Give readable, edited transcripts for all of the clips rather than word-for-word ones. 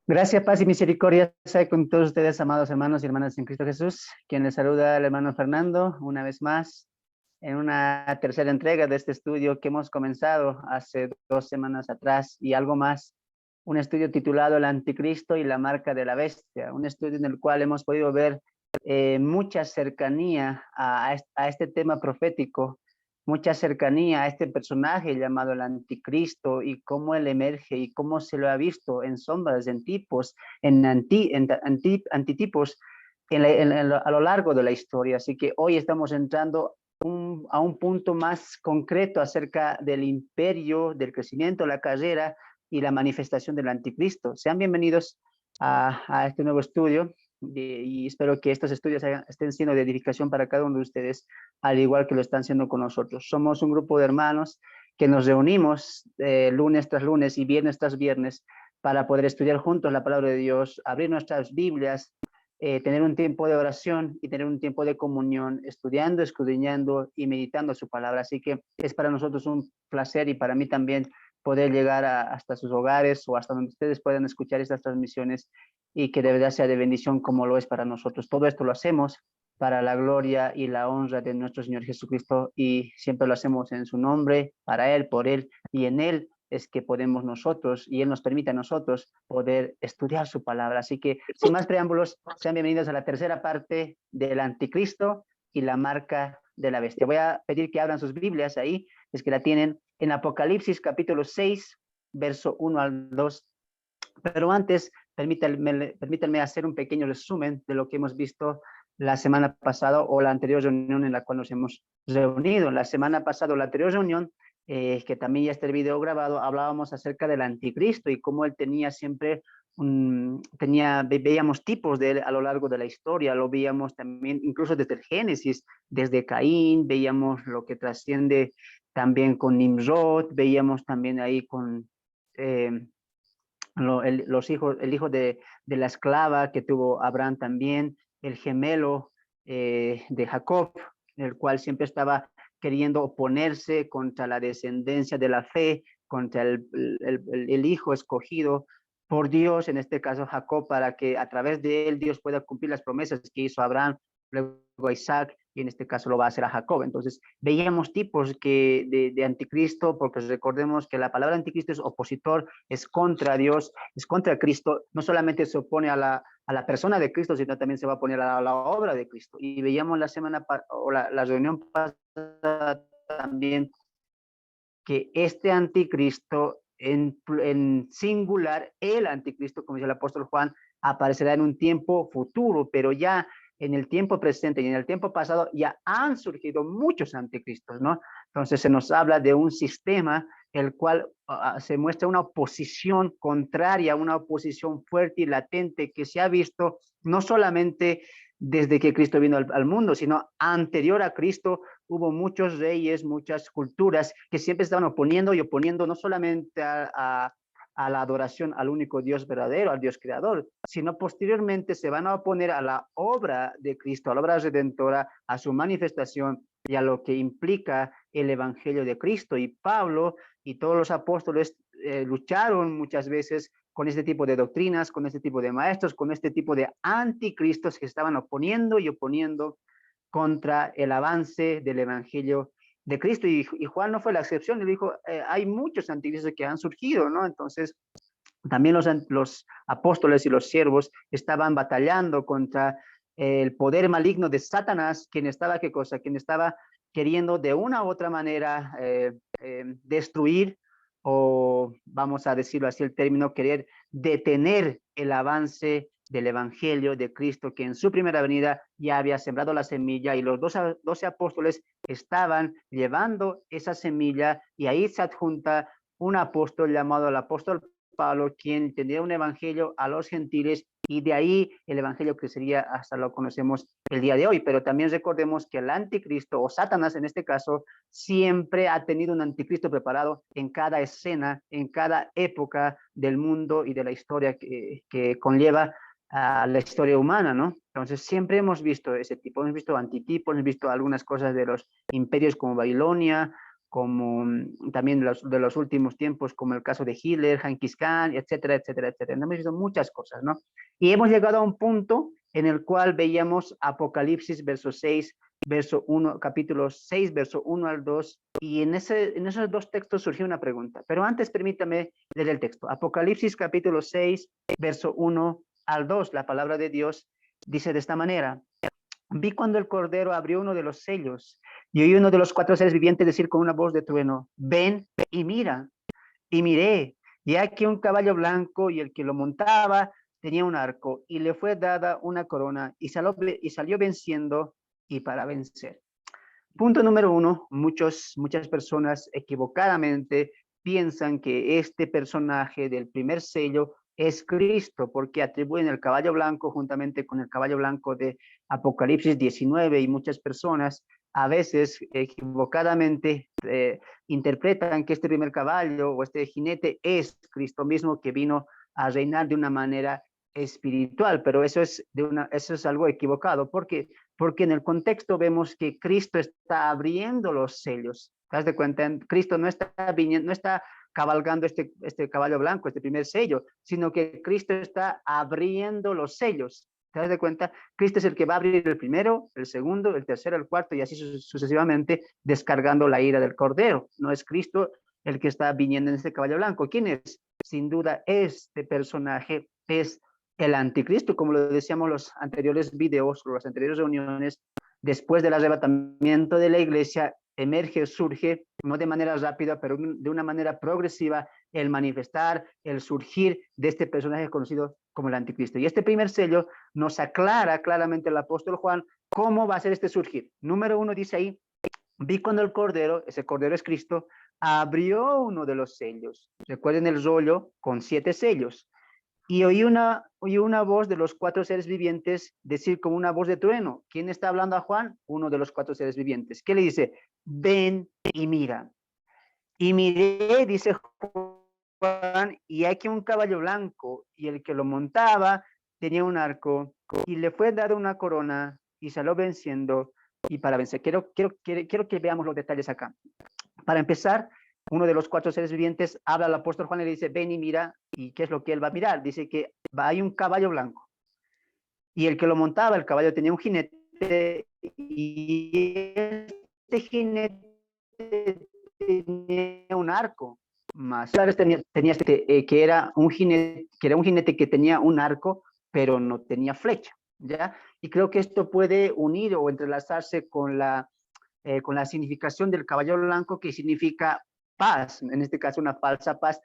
Gracias, paz y misericordia sea con todos ustedes, amados hermanos y hermanas en Cristo Jesús. Quien les saluda el hermano Fernando, una vez más, en una tercera entrega de este estudio que hemos comenzado hace 2 semanas atrás y algo más. Un estudio titulado El Anticristo y la marca de la bestia. Un estudio en el cual hemos podido ver mucha cercanía a este tema profético, mucha cercanía a este personaje llamado el Anticristo y cómo él emerge y cómo se lo ha visto en sombras, en tipos, antitipos a lo largo de la historia. Así que hoy estamos entrando a un punto más concreto acerca del imperio, del crecimiento, la carrera y la manifestación del Anticristo. Sean bienvenidos a este nuevo estudio y espero que estos estudios estén siendo de edificación para cada uno de ustedes, al igual que lo están haciendo con nosotros. Somos un grupo de hermanos que nos reunimos lunes tras lunes y viernes tras viernes para poder estudiar juntos la palabra de Dios, abrir nuestras Biblias, tener un tiempo de oración y tener un tiempo de comunión, estudiando, escudriñando y meditando su palabra. Así que es para nosotros un placer y para mí también poder llegar hasta sus hogares o hasta donde ustedes puedan escuchar estas transmisiones y que de verdad sea de bendición como lo es para nosotros. Todo esto lo hacemos para la gloria y la honra de nuestro Señor Jesucristo y siempre lo hacemos en su nombre, para Él, por Él y en Él es que podemos nosotros y Él nos permite a nosotros poder estudiar su palabra. Así que sin más preámbulos, sean bienvenidos a la tercera parte del Anticristo y la marca de la bestia. Voy a pedir que abran sus Biblias ahí, es que la tienen en Apocalipsis capítulo 6, verso 1 al 2. Pero antes, permítanme hacer un pequeño resumen de lo que hemos visto la semana pasada o la anterior reunión en la cual nos hemos reunido. La semana pasada o la anterior reunión, que también ya está el video grabado, hablábamos acerca del anticristo y cómo él tenía siempre veíamos tipos de él a lo largo de la historia, lo veíamos también incluso desde el Génesis, desde Caín, veíamos lo que trasciende también con Nimrod, veíamos también ahí con el hijo de la esclava que tuvo Abraham también, el gemelo de Jacob, el cual siempre estaba queriendo oponerse contra la descendencia de la fe, contra el hijo escogido por Dios, en este caso Jacob, para que a través de él Dios pueda cumplir las promesas que hizo Abraham, luego a Isaac, y en este caso lo va a hacer a Jacob. Entonces, veíamos tipos de anticristo, porque recordemos que la palabra anticristo es opositor, es contra Dios, es contra Cristo, no solamente se opone a la persona de Cristo, sino también se va a poner a la obra de Cristo. Y veíamos la reunión pasada también que este anticristo en singular, el anticristo, como dice el apóstol Juan, aparecerá en un tiempo futuro, pero ya en el tiempo presente y en el tiempo pasado ya han surgido muchos anticristos, ¿no? Entonces se nos habla de un sistema el cual se muestra una oposición contraria, una oposición fuerte y latente que se ha visto no solamente desde que Cristo vino al mundo, sino anterior a Cristo hubo muchos reyes, muchas culturas que siempre estaban oponiendo y oponiendo no solamente a la adoración al único Dios verdadero, al Dios creador, sino posteriormente se van a oponer a la obra de Cristo, a la obra redentora, a su manifestación y a lo que implica el Evangelio de Cristo. Y Pablo y todos los apóstoles lucharon muchas veces con este tipo de doctrinas, con este tipo de maestros, con este tipo de anticristos que estaban oponiendo y oponiendo contra el avance del Evangelio de Cristo. Y Juan no fue la excepción, le dijo, hay muchos anticristos que han surgido, ¿no? Entonces, también los apóstoles y los siervos estaban batallando contra el poder maligno de Satanás, quien estaba, ¿qué cosa? Quien estaba queriendo de una u otra manera destruir o vamos a decirlo así el término, querer detener el avance del Evangelio de Cristo, que en su primera venida ya había sembrado la semilla y los 12 apóstoles estaban llevando esa semilla y ahí se adjunta un apóstol llamado el apóstol Pablo, quien tendría un evangelio a los gentiles y de ahí el evangelio que sería hasta lo conocemos el día de hoy. Pero también recordemos que el anticristo o Satanás en este caso siempre ha tenido un anticristo preparado en cada escena, en cada época del mundo y de la historia que conlleva a la historia humana, ¿no? Entonces siempre hemos visto ese tipo, hemos visto antitipos, hemos visto algunas cosas de los imperios como Babilonia, como también de los últimos tiempos, como el caso de Hitler, Genghis Khan, etcétera, etcétera, etcétera. Hemos visto muchas cosas, ¿no? Y hemos llegado a un punto en el cual veíamos Apocalipsis, verso 6, verso 1, capítulo 6, verso 1 al 2, y en esos dos textos surgió una pregunta. Pero antes permítame leer el texto. Apocalipsis, capítulo 6, verso 1 al 2, la palabra de Dios dice de esta manera: vi cuando el Cordero abrió uno de los sellos, y oí uno de los cuatro seres vivientes decir con una voz de trueno: ven y mira. Y miré, y aquí un caballo blanco, y el que lo montaba tenía un arco, y le fue dada una corona, y salió venciendo y para vencer. Punto número uno: muchas personas equivocadamente piensan que este personaje del primer sello es Cristo, porque atribuyen el caballo blanco juntamente con el caballo blanco de Apocalipsis 19, y muchas personas a veces equivocadamente interpretan que este primer caballo o este jinete es Cristo mismo, que vino a reinar de una manera espiritual, pero eso es algo equivocado, porque en el contexto vemos que Cristo está abriendo los sellos. ¿Te das de cuenta? Cristo no está cabalgando este caballo blanco, este primer sello, sino que Cristo está abriendo los sellos. ¿Te das de cuenta? Cristo es el que va a abrir el primero, el segundo, el tercero, el cuarto, y así sucesivamente, descargando la ira del Cordero. No es Cristo el que está viniendo en este caballo blanco. ¿Quién es? Sin duda, este personaje es el anticristo, como lo decíamos en los anteriores videos, o las anteriores reuniones. Después del arrebatamiento de la iglesia, surge, no de manera rápida, pero de una manera progresiva, el manifestar, el surgir de este personaje conocido como el anticristo. Y este primer sello nos aclara claramente el apóstol Juan cómo va a ser este surgir. Número uno dice ahí: vi cuando el Cordero, ese Cordero es Cristo, abrió uno de los sellos. Recuerden el rollo con 7 sellos. Y oí una voz de los 4 seres vivientes decir como una voz de trueno. ¿Quién está hablando a Juan? Uno de los 4 seres vivientes. ¿Qué le dice? Ven y mira. Y miré, dice Juan, y aquí un caballo blanco, y el que lo montaba tenía un arco, y le fue dada una corona, y salió venciendo y para vencer. Quiero que veamos los detalles acá. Para empezar, uno de los 4 seres vivientes habla al apóstol Juan y le dice: ven y mira. ¿Y qué es lo que él va a mirar? Dice que hay un caballo blanco, y el que lo montaba, el caballo, tenía un jinete, y este jinete tenía un arco. Más tenía que era un jinete que tenía un arco, pero no tenía flecha, ¿ya? Y creo que esto puede unir o entrelazarse con la significación del caballo blanco, que significa paz, en este caso una falsa paz,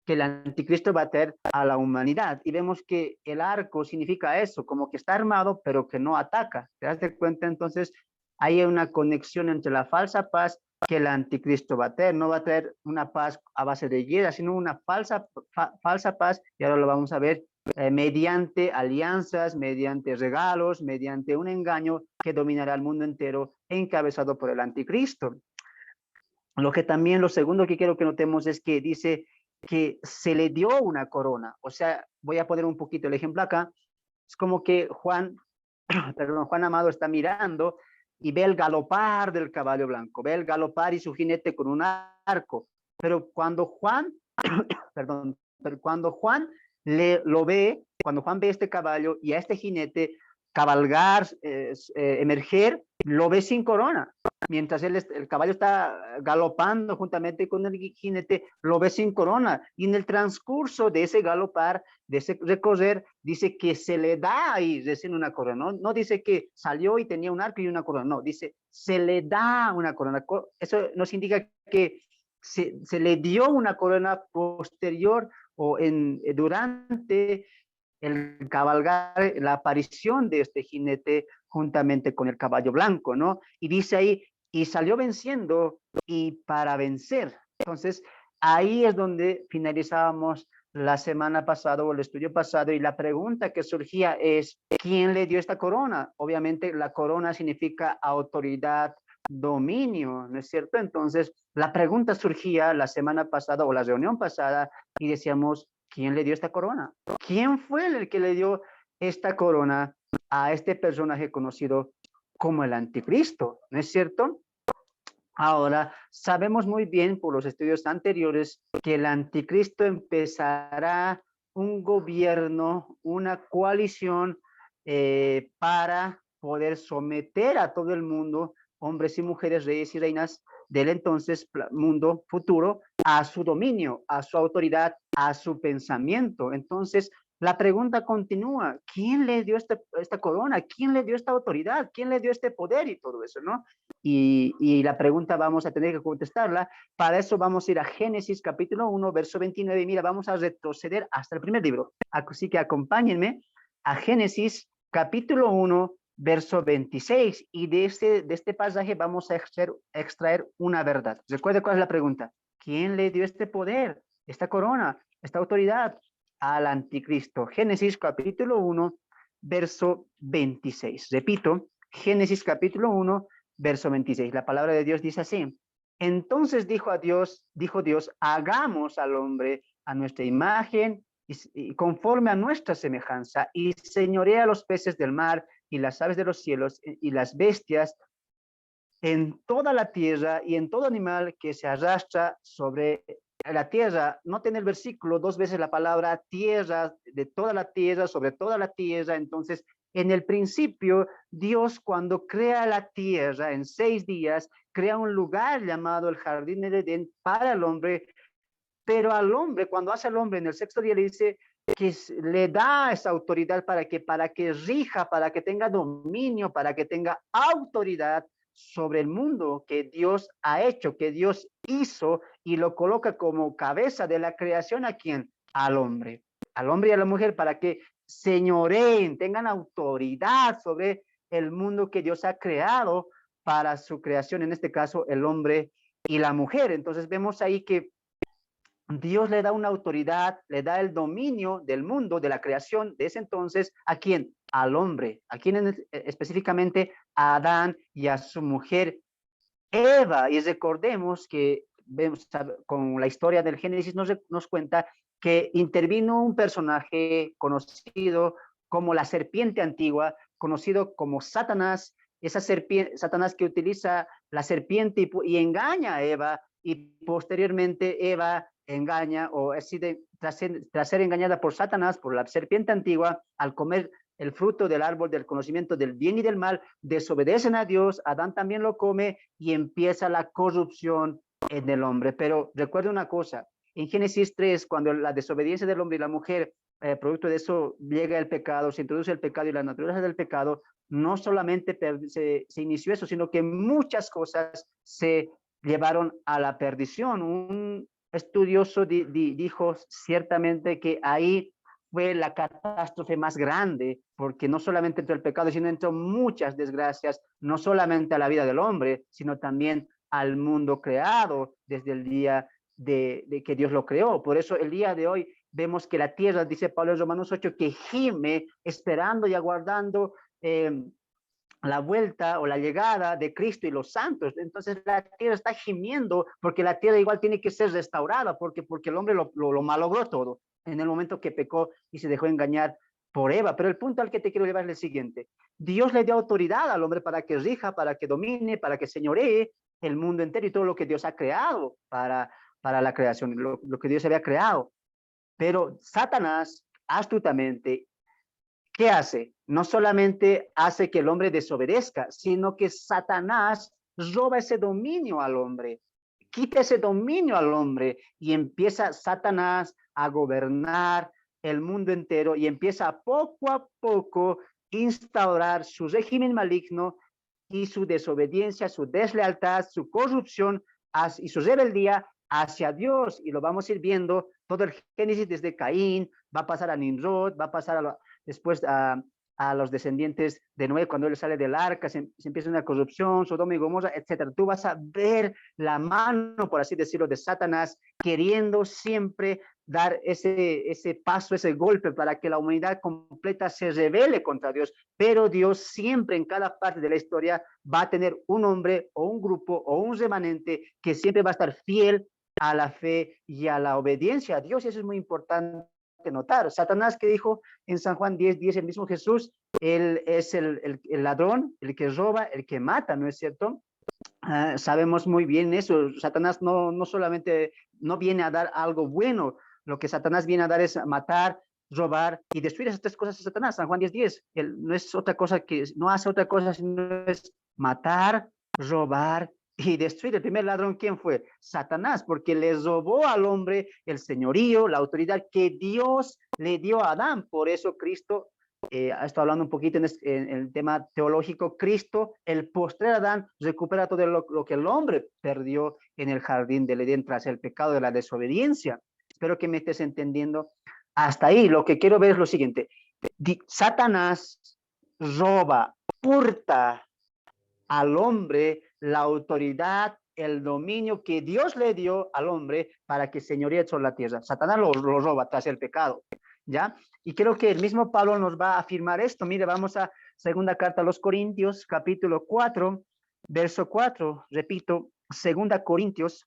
que el anticristo va a traer a la humanidad. Y vemos que el arco significa eso, como que está armado, pero que no ataca. ¿Te das cuenta? Entonces, hay una conexión entre la falsa paz que el anticristo va a traer. No va a traer una paz a base de hiedra, sino una falsa paz, y ahora lo vamos a ver, mediante alianzas, mediante regalos, mediante un engaño que dominará el mundo entero, encabezado por el anticristo. Lo segundo que quiero que notemos es que dice que se le dio una corona. O sea, voy a poner un poquito el ejemplo acá. Es como que Juan Amado está mirando y ve el galopar del caballo blanco, ve el galopar y su jinete con un arco. Pero cuando Juan, cuando Juan cuando Juan ve este caballo y a este jinete cabalgar, emerger, lo ve sin corona. Mientras el caballo está galopando juntamente con el jinete, lo ve sin corona. Y en el transcurso de ese galopar, de ese recorrer, dice que se le da ahí recién una corona. No dice que salió y tenía un arco y una corona. No, dice se le da una corona. Eso nos indica que se le dio una corona posterior o durante el cabalgar, la aparición de este jinete juntamente con el caballo blanco, ¿no? Y dice ahí: y salió venciendo y para vencer. Entonces, ahí es donde finalizábamos la semana pasada o el estudio pasado, y la pregunta que surgía es: ¿quién le dio esta corona? Obviamente la corona significa autoridad, dominio, ¿no es cierto? Entonces, la pregunta surgía la semana pasada o la reunión pasada, y decíamos: ¿quién le dio esta corona? ¿Quién fue el que le dio esta corona a este personaje conocido como el anticristo? ¿No es cierto? Ahora, sabemos muy bien por los estudios anteriores que el anticristo empezará un gobierno, una coalición para poder someter a todo el mundo, hombres y mujeres, reyes y reinas del entonces mundo futuro, a su dominio, a su autoridad, a su pensamiento. Entonces, la pregunta continúa, ¿quién le dio esta corona? ¿Quién le dio esta autoridad? ¿Quién le dio este poder y todo eso, no? Y la pregunta vamos a tener que contestarla. Para eso vamos a ir a Génesis capítulo 1, verso 29. Mira, vamos a retroceder hasta el primer libro. Así que acompáñenme a Génesis capítulo 1, verso 26. Y de este pasaje vamos a extraer una verdad. Recuerde cuál es la pregunta. ¿Quién le dio este poder, esta corona, esta autoridad al anticristo? Génesis capítulo 1, verso 26. Repito, Génesis capítulo 1, verso 26. La palabra de Dios dice así. Entonces dijo Dios, hagamos al hombre a nuestra imagen y conforme a nuestra semejanza, y señorea los peces del mar y las aves de los cielos y las bestias en toda la tierra y en todo animal que se arrastra sobre la tierra. Noten el versículo, dos veces la palabra tierra, de toda la tierra, sobre toda la tierra. Entonces, en el principio, Dios cuando crea la tierra en 6 días, crea un lugar llamado el jardín de Edén para el hombre, pero al hombre, cuando hace al hombre en el 6º día, le dice que le da esa autoridad para que rija, para que tenga dominio, para que tenga autoridad sobre el mundo que Dios ha hecho, que Dios hizo, y lo coloca como cabeza de la creación. ¿A quién? Al hombre y a la mujer, para que señoreen, tengan autoridad sobre el mundo que Dios ha creado para su creación, en este caso el hombre y la mujer. Entonces vemos ahí que Dios le da una autoridad, le da el dominio del mundo, de la creación de ese entonces. ¿A quién? Al hombre. ¿A quién específicamente? A Adán y a su mujer Eva. Y recordemos que vemos, con la historia del Génesis nos cuenta que intervino un personaje conocido como la serpiente antigua, conocido como Satanás, esa serpiente, Satanás que utiliza la serpiente y engaña a Eva, y posteriormente Eva engaña, o así tras ser engañada por Satanás, por la serpiente antigua, al comer el fruto del árbol del conocimiento del bien y del mal, desobedecen a Dios, Adán también lo come y empieza la corrupción en el hombre. Pero recuerda una cosa, en Génesis 3, cuando la desobediencia del hombre y la mujer, producto de eso llega el pecado, se introduce el pecado y la naturaleza del pecado, no solamente se inició eso, sino que muchas cosas se llevaron a la perdición. Un estudioso dijo ciertamente que ahí fue la catástrofe más grande, porque no solamente entró el pecado, sino entró muchas desgracias, no solamente a la vida del hombre, sino también al mundo creado desde el día de que Dios lo creó. Por eso el día de hoy vemos que la tierra, dice Pablo en Romanos 8, que gime esperando y aguardando la vuelta o la llegada de Cristo y los santos. Entonces la tierra está gimiendo porque la tierra igual tiene que ser restaurada, porque el hombre lo malogró todo en el momento que pecó y se dejó engañar por Eva. Pero el punto al que te quiero llevar es el siguiente. Dios le dio autoridad al hombre para que rija, para que domine, para que señoree el mundo entero y todo lo que Dios ha creado para la creación, lo que Dios había creado. Pero Satanás astutamente, ¿qué hace? No solamente hace que el hombre desobedezca, sino que Satanás roba ese dominio al hombre, quita ese dominio al hombre, y empieza Satanás a gobernar el mundo entero y empieza poco a poco instaurar su régimen maligno y su desobediencia, su deslealtad, su corrupción y su rebeldía hacia Dios. Y lo vamos a ir viendo todo el Génesis desde Caín, va a pasar a Nimrod, va a pasar después a los descendientes de Noé, cuando él sale del arca, se empieza una corrupción, Sodoma y Gomorra, etc. Tú vas a ver la mano, por así decirlo, de Satanás queriendo siempre dar ese paso, ese golpe para que la humanidad completa se rebele contra Dios. Pero Dios siempre en cada parte de la historia va a tener un hombre o un grupo o un remanente que siempre va a estar fiel a la fe y a la obediencia a Dios. Y eso es muy importante notar. Satanás, que dijo en San Juan 10:10 el mismo Jesús, él es el ladrón, el que roba, el que mata, ¿no es cierto? sabemos muy bien eso. Satanás no solamente no viene a dar algo bueno, lo que Satanás viene a dar es matar, robar y destruir. Esas tres cosas de Satanás. San Juan 10:10. Él no es otra cosa que, no hace otra cosa sino es matar, robar y destruir. El primer ladrón, ¿quién fue? Satanás, porque le robó al hombre el señorío, la autoridad que Dios le dio a Adán. Por eso Cristo, estoy hablando un poquito en el tema teológico, Cristo, el postrer Adán, recupera todo lo que el hombre perdió en el jardín del Edén tras el pecado de la desobediencia. Espero que me estés entendiendo. Hasta ahí lo que quiero ver es lo siguiente. Satanás roba, hurta al hombre la autoridad, el dominio que Dios le dio al hombre para que señoríe sobre la tierra. Satanás lo roba tras el pecado, ¿ya? Y creo que el mismo Pablo nos va a afirmar esto. Mire, vamos a segunda carta a los Corintios, capítulo 4, verso 4. Repito, segunda Corintios,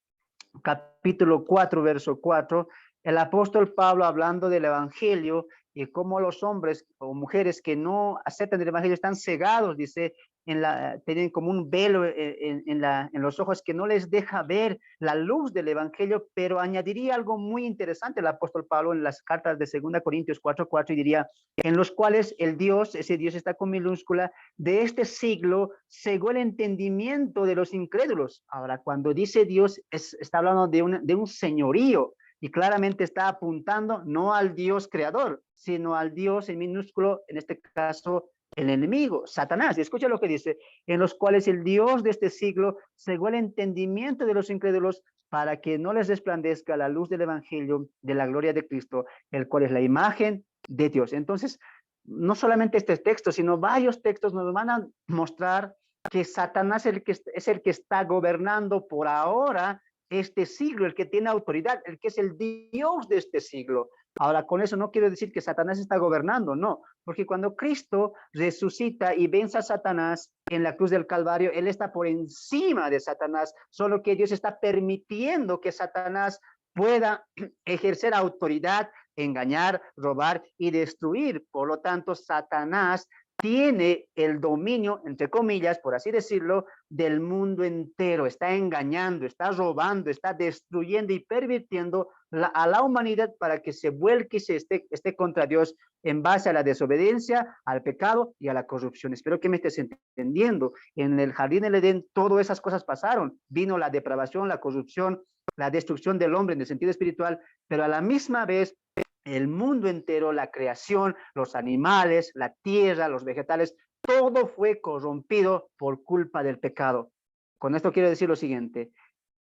capítulo 4, verso 4. El apóstol Pablo hablando del evangelio y cómo los hombres o mujeres que no aceptan el evangelio están cegados, dice, tienen como un velo en los ojos que no les deja ver la luz del evangelio, pero añadiría algo muy interesante el apóstol Pablo en las cartas de 2 Corintios 4:4 y diría, en los cuales el Dios, ese Dios está con minúscula, de este siglo cegó el entendimiento de los incrédulos. Ahora, cuando dice Dios, está hablando de un señorío, y claramente está apuntando no al Dios creador, sino al Dios en minúsculo, en este caso, el enemigo, Satanás. Y escucha lo que dice, en los cuales el Dios de este siglo cegó el entendimiento de los incrédulos para que no les resplandezca la luz del evangelio de la gloria de Cristo, el cual es la imagen de Dios. Entonces, no solamente este texto, sino varios textos nos van a mostrar que Satanás es el que está gobernando por ahora este siglo, el que tiene autoridad, el que es el Dios de este siglo. Ahora, con eso no quiero decir que Satanás está gobernando, no, porque cuando Cristo resucita y vence a Satanás en la cruz del Calvario, Él está por encima de Satanás, solo que Dios está permitiendo que Satanás pueda ejercer autoridad, engañar, robar y destruir. Por lo tanto, Satanás tiene el dominio, entre comillas, por así decirlo, del mundo entero. Está engañando, está robando, está destruyendo y pervirtiendo a la humanidad para que se vuelque y esté contra Dios en base a la desobediencia, al pecado y a la corrupción. Espero que me estés entendiendo. En el jardín del Edén, todas esas cosas pasaron. Vino la depravación, la corrupción, la destrucción del hombre en el sentido espiritual, pero a la misma vez el mundo entero, la creación, los animales, la tierra, los vegetales, todo fue corrompido por culpa del pecado. Con esto quiero decir lo siguiente,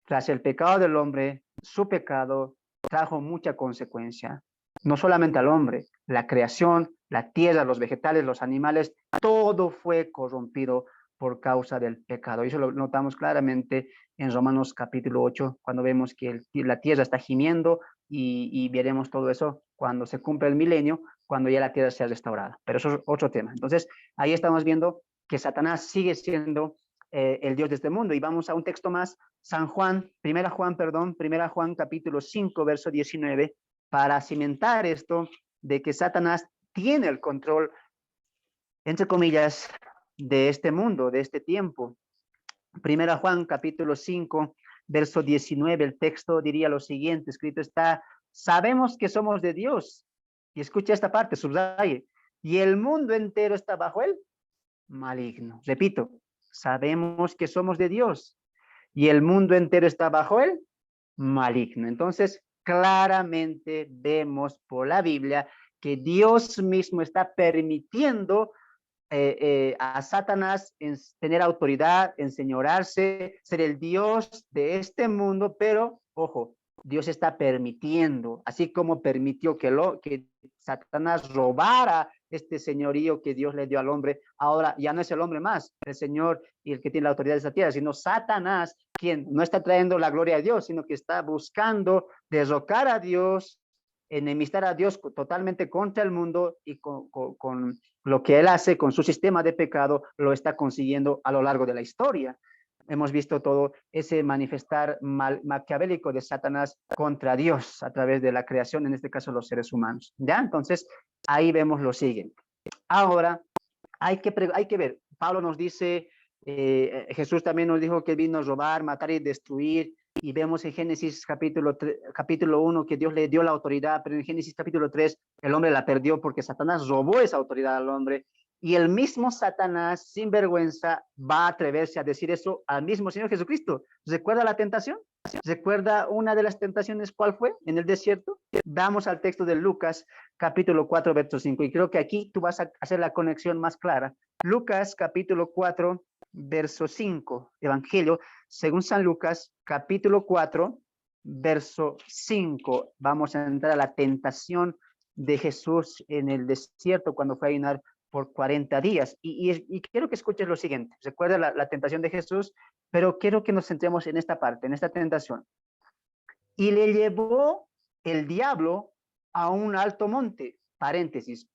tras el pecado del hombre, su pecado trajo mucha consecuencia, no solamente al hombre, la creación, la tierra, los vegetales, los animales, todo fue corrompido por causa del pecado. Y eso lo notamos claramente en Romanos capítulo 8, cuando vemos que la tierra está gimiendo y veremos todo eso cuando se cumple el milenio, cuando ya la tierra sea restaurada. Pero eso es otro tema. Entonces, ahí estamos viendo que Satanás sigue siendo el Dios de este mundo. Y vamos a un texto más, primera Juan capítulo 5, verso 19, para cimentar esto de que Satanás tiene el control, entre comillas, de este mundo, de este tiempo. Primera Juan capítulo 5, verso 19, el texto diría lo siguiente, escrito está, sabemos que somos de Dios. Y escucha esta parte, subraye, y el mundo entero está bajo él maligno. Repito, sabemos que somos de Dios y el mundo entero está bajo él maligno. Entonces, claramente vemos por la Biblia que Dios mismo está permitiendo a Satanás en tener autoridad, enseñorearse, ser el Dios de este mundo, pero, ojo, Dios está permitiendo, así como permitió que Satanás robara este señorío que Dios le dio al hombre, ahora ya no es el hombre más, el Señor y el que tiene la autoridad de esta tierra, sino Satanás, quien no está trayendo la gloria a Dios, sino que está buscando derrocar a Dios, enemistar a Dios totalmente contra el mundo y con lo que él hace con su sistema de pecado, lo está consiguiendo a lo largo de la historia. Hemos visto todo ese manifestar maquiavélico de Satanás contra Dios a través de la creación, en este caso los seres humanos. ¿Ya? Entonces, ahí vemos lo siguiente. Ahora, hay que ver, Pablo nos dice Jesús también nos dijo que vino a robar, matar y destruir. Y vemos en Génesis capítulo 1 que Dios le dio la autoridad, pero en Génesis capítulo 3 el hombre la perdió porque Satanás robó esa autoridad al hombre. Y el mismo Satanás, sin vergüenza, va a atreverse a decir eso al mismo Señor Jesucristo. ¿Recuerda la tentación? ¿Recuerda una de las tentaciones cuál fue en el desierto? Vamos al texto de Lucas, capítulo 4, verso 5. Y creo que aquí tú vas a hacer la conexión más clara. Lucas, capítulo 4, verso 5. Evangelio, según San Lucas, capítulo 4, verso 5. Vamos a entrar a la tentación de Jesús en el desierto cuando fue a ayunar por 40 días. Y quiero que escuches lo siguiente. Recuerda la tentación de Jesús, pero quiero que nos centremos en esta parte, en esta tentación. Y le llevó el diablo a un alto monte. Paréntesis.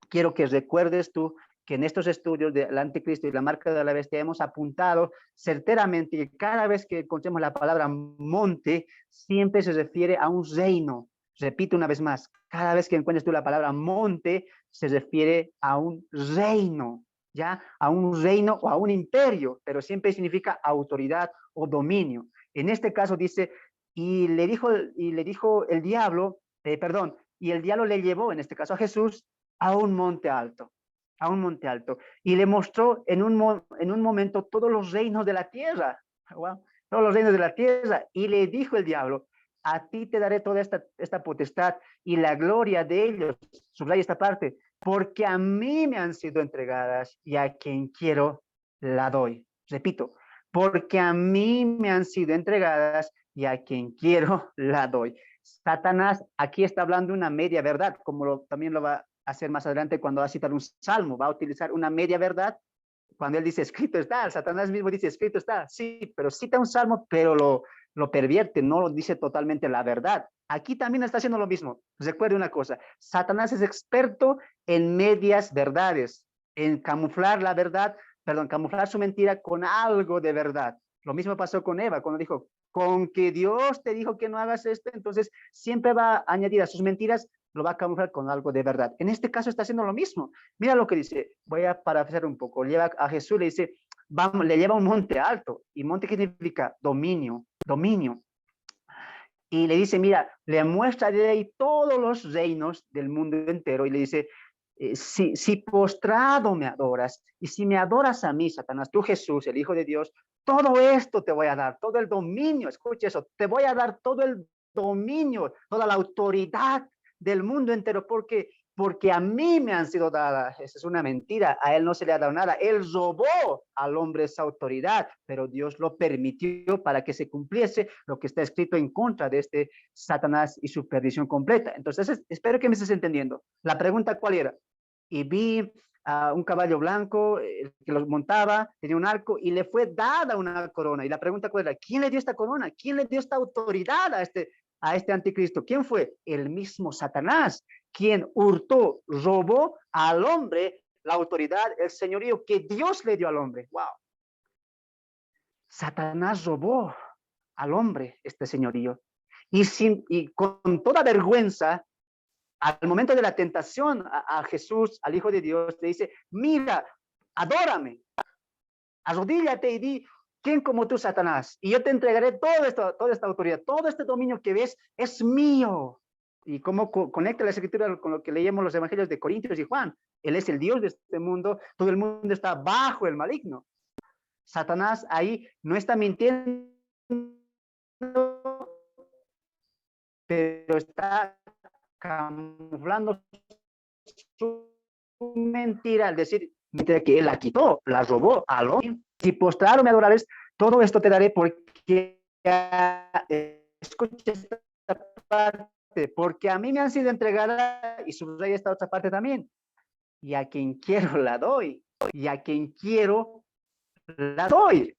Quiero que recuerdes tú que en estos estudios del anticristo y la marca de la bestia hemos apuntado certeramente que cada vez que encontremos la palabra monte, siempre se refiere a un reino. Repito una vez más, cada vez que encuentres tú la palabra monte, se refiere a un reino, ¿ya? A un reino o a un imperio, pero siempre significa autoridad o dominio. En este caso dice, y le dijo el diablo, y el diablo le llevó, en este caso a Jesús, a un monte alto, y le mostró en un momento todos los reinos de la tierra, wow, todos los reinos de la tierra, y le dijo el diablo, a ti te daré toda esta potestad y la gloria de ellos, subraya esta parte, porque a mí me han sido entregadas y a quien quiero la doy. Repito, porque a mí me han sido entregadas y a quien quiero la doy. Satanás aquí está hablando una media verdad, como también lo va a hacer más adelante cuando va a citar un salmo, va a utilizar una media verdad. Cuando él dice escrito está, Satanás mismo dice escrito está, sí, pero cita un salmo, pero lo pervierte, no lo dice totalmente la verdad. Aquí también está haciendo lo mismo. Recuerde una cosa, Satanás es experto en medias verdades, en camuflar la verdad, camuflar su mentira con algo de verdad. Lo mismo pasó con Eva, cuando dijo, con que Dios te dijo que no hagas esto, entonces siempre va a añadir a sus mentiras, lo va a camuflar con algo de verdad. En este caso está haciendo lo mismo. Mira lo que dice, voy a parafrasear un poco, lleva a Jesús, le dice, vamos, le lleva a un monte alto, y monte ¿qué significa? Dominio. Y le dice, mira, le muestra de ahí todos los reinos del mundo entero, y le dice, si postrado me adoras, y si me adoras a mí, Satanás, tú Jesús, el Hijo de Dios, todo esto te voy a dar, todo el dominio, escucha eso, te voy a dar todo el dominio, toda la autoridad del mundo entero, porque a mí me han sido dadas. Esa es una mentira, a él no se le ha dado nada, él robó al hombre esa autoridad, pero Dios lo permitió para que se cumpliese lo que está escrito en contra de este Satanás y su perdición completa. Entonces, espero que me estés entendiendo. La pregunta, ¿cuál era? Y vi a un caballo blanco que los montaba, tenía un arco y le fue dada una corona. Y la pregunta, ¿cuál era? ¿Quién le dio esta corona? ¿Quién le dio esta autoridad a este anticristo? ¿Quién fue? El mismo Satanás, quien hurtó, robó al hombre la autoridad, el señorío que Dios le dio al hombre. Wow. Satanás robó al hombre este señorío. Y con toda vergüenza, al momento de la tentación a Jesús, al Hijo de Dios, le dice, mira, adórame, arrodíllate y di, ¿quién como tú, Satanás? Y yo te entregaré toda esta autoridad, todo este dominio que ves es mío. Y cómo conecta la escritura con lo que leemos los evangelios de Corintios y Juan. Él es el Dios de este mundo, todo el mundo está bajo el maligno. Satanás ahí no está mintiendo, pero está camuflando su mentira al decir que él la quitó, la robó al hombre. Si postrado me adorares, todo esto te daré porque escucha esta parte, porque a mí me han sido entregadas, y subraya esta otra parte también, y a quien quiero la doy, y a quien quiero la doy.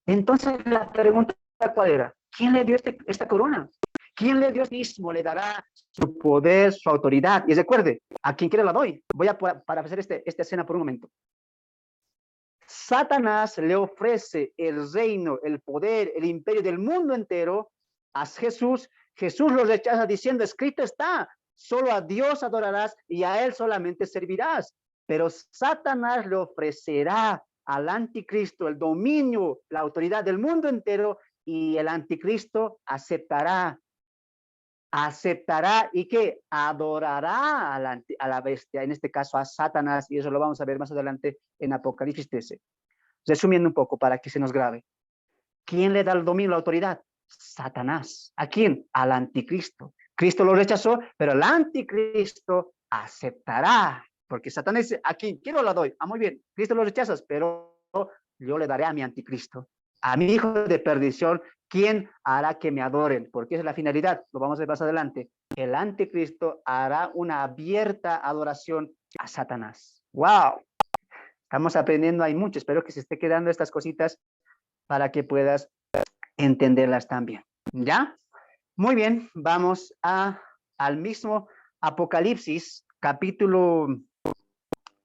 Entonces la pregunta, ¿cuál era? ¿Quién le dio esta corona? ¿Quién le dio mismo? Le dará su poder, su autoridad. Y recuerde, a quien quiera la doy. Voy a parafrasear esta escena por un momento. Satanás le ofrece el reino, el poder, el imperio del mundo entero a Jesús. Jesús lo rechaza diciendo, escrito está, solo a Dios adorarás y a él solamente servirás. Pero Satanás le ofrecerá al anticristo el dominio, la autoridad del mundo entero, y el anticristo aceptará y que adorará a la bestia, en este caso a Satanás, y eso lo vamos a ver más adelante en Apocalipsis 13. Resumiendo un poco para que se nos grabe. ¿Quién le da el dominio, la autoridad? Satanás. ¿A quién? Al anticristo. Cristo lo rechazó, pero el anticristo aceptará, porque Satanás dice, ¿a quién? ¿Quién lo doy? Ah, muy bien, Cristo lo rechazas, pero yo le daré a mi anticristo, a mi hijo de perdición. ¿Quién hará que me adoren? Porque esa es la finalidad, lo vamos a ver más adelante. El anticristo hará una abierta adoración a Satanás. ¡Wow! Estamos aprendiendo, hay mucho, espero que se esté quedando estas cositas para que puedas entenderlas también. ¿Ya? Muy bien, vamos al mismo Apocalipsis, capítulo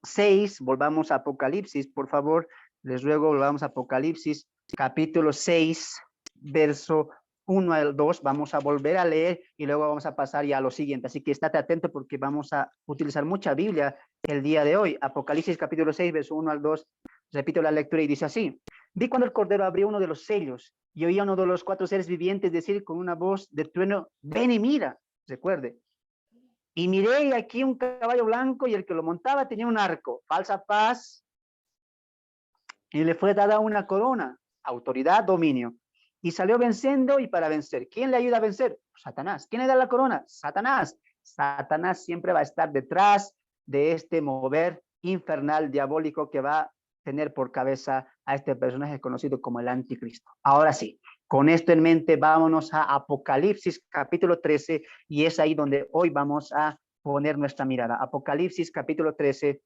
6, volvamos a Apocalipsis, por favor, les ruego, volvamos a Apocalipsis, capítulo 6, verso 1 al 2, vamos a volver a leer y luego vamos a pasar ya a lo siguiente, así que estate atento porque vamos a utilizar mucha Biblia el día de hoy. Apocalipsis capítulo 6, verso 1 al 2, repito la lectura y dice así: vi cuando el Cordero abrió uno de los sellos y oía uno de los 4 seres vivientes decir con una voz de trueno, ven y mira, recuerde. Y miré aquí un caballo blanco y el que lo montaba tenía un arco, falsa paz, y le fue dada una corona, autoridad, dominio. Y salió venciendo y para vencer. ¿Quién le ayuda a vencer? Satanás. ¿Quién le da la corona? Satanás. Satanás siempre va a estar detrás de este mover infernal, diabólico, que va a tener por cabeza a este personaje conocido como el anticristo. Ahora sí, con esto en mente, vámonos a Apocalipsis capítulo 13 y es ahí donde hoy vamos a poner nuestra mirada. Apocalipsis capítulo 13,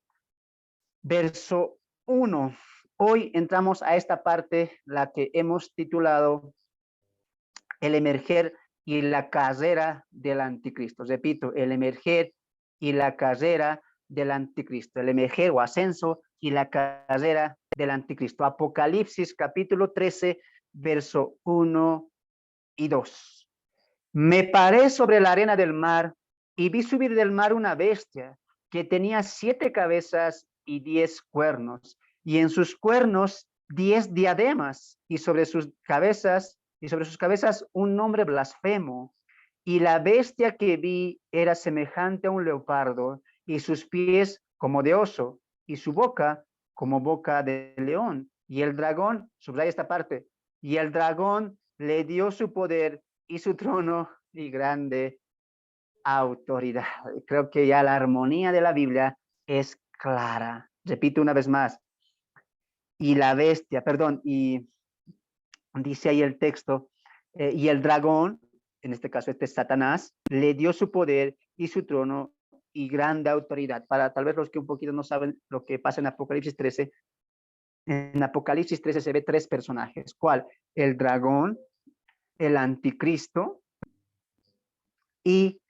verso 1. Hoy entramos a esta parte, la que hemos titulado el emerger y la carrera del anticristo. Repito, el emerger y la carrera del anticristo. El emerger o ascenso y la carrera del anticristo. Apocalipsis capítulo 13, verso 1 y 2. Me paré sobre la arena del mar y vi subir del mar una bestia que tenía 7 cabezas y 10 cuernos, y en sus cuernos 10 diademas, y sobre sus cabezas un nombre blasfemo. Y la bestia que vi era semejante a un leopardo, y sus pies como de oso, y su boca como boca de león. Y el dragón, subraya esta parte, y el dragón le dio su poder y su trono y grande autoridad. Creo que ya la armonía de la Biblia es clara. Repito una vez más. Y la bestia, perdón, y dice ahí el texto, y el dragón, en este caso este es Satanás, le dio su poder y su trono y grande autoridad. Para tal vez los que un poquito no saben lo que pasa en Apocalipsis 13, en Apocalipsis 13 se ve 3 personajes. ¿Cuál? El dragón, el anticristo y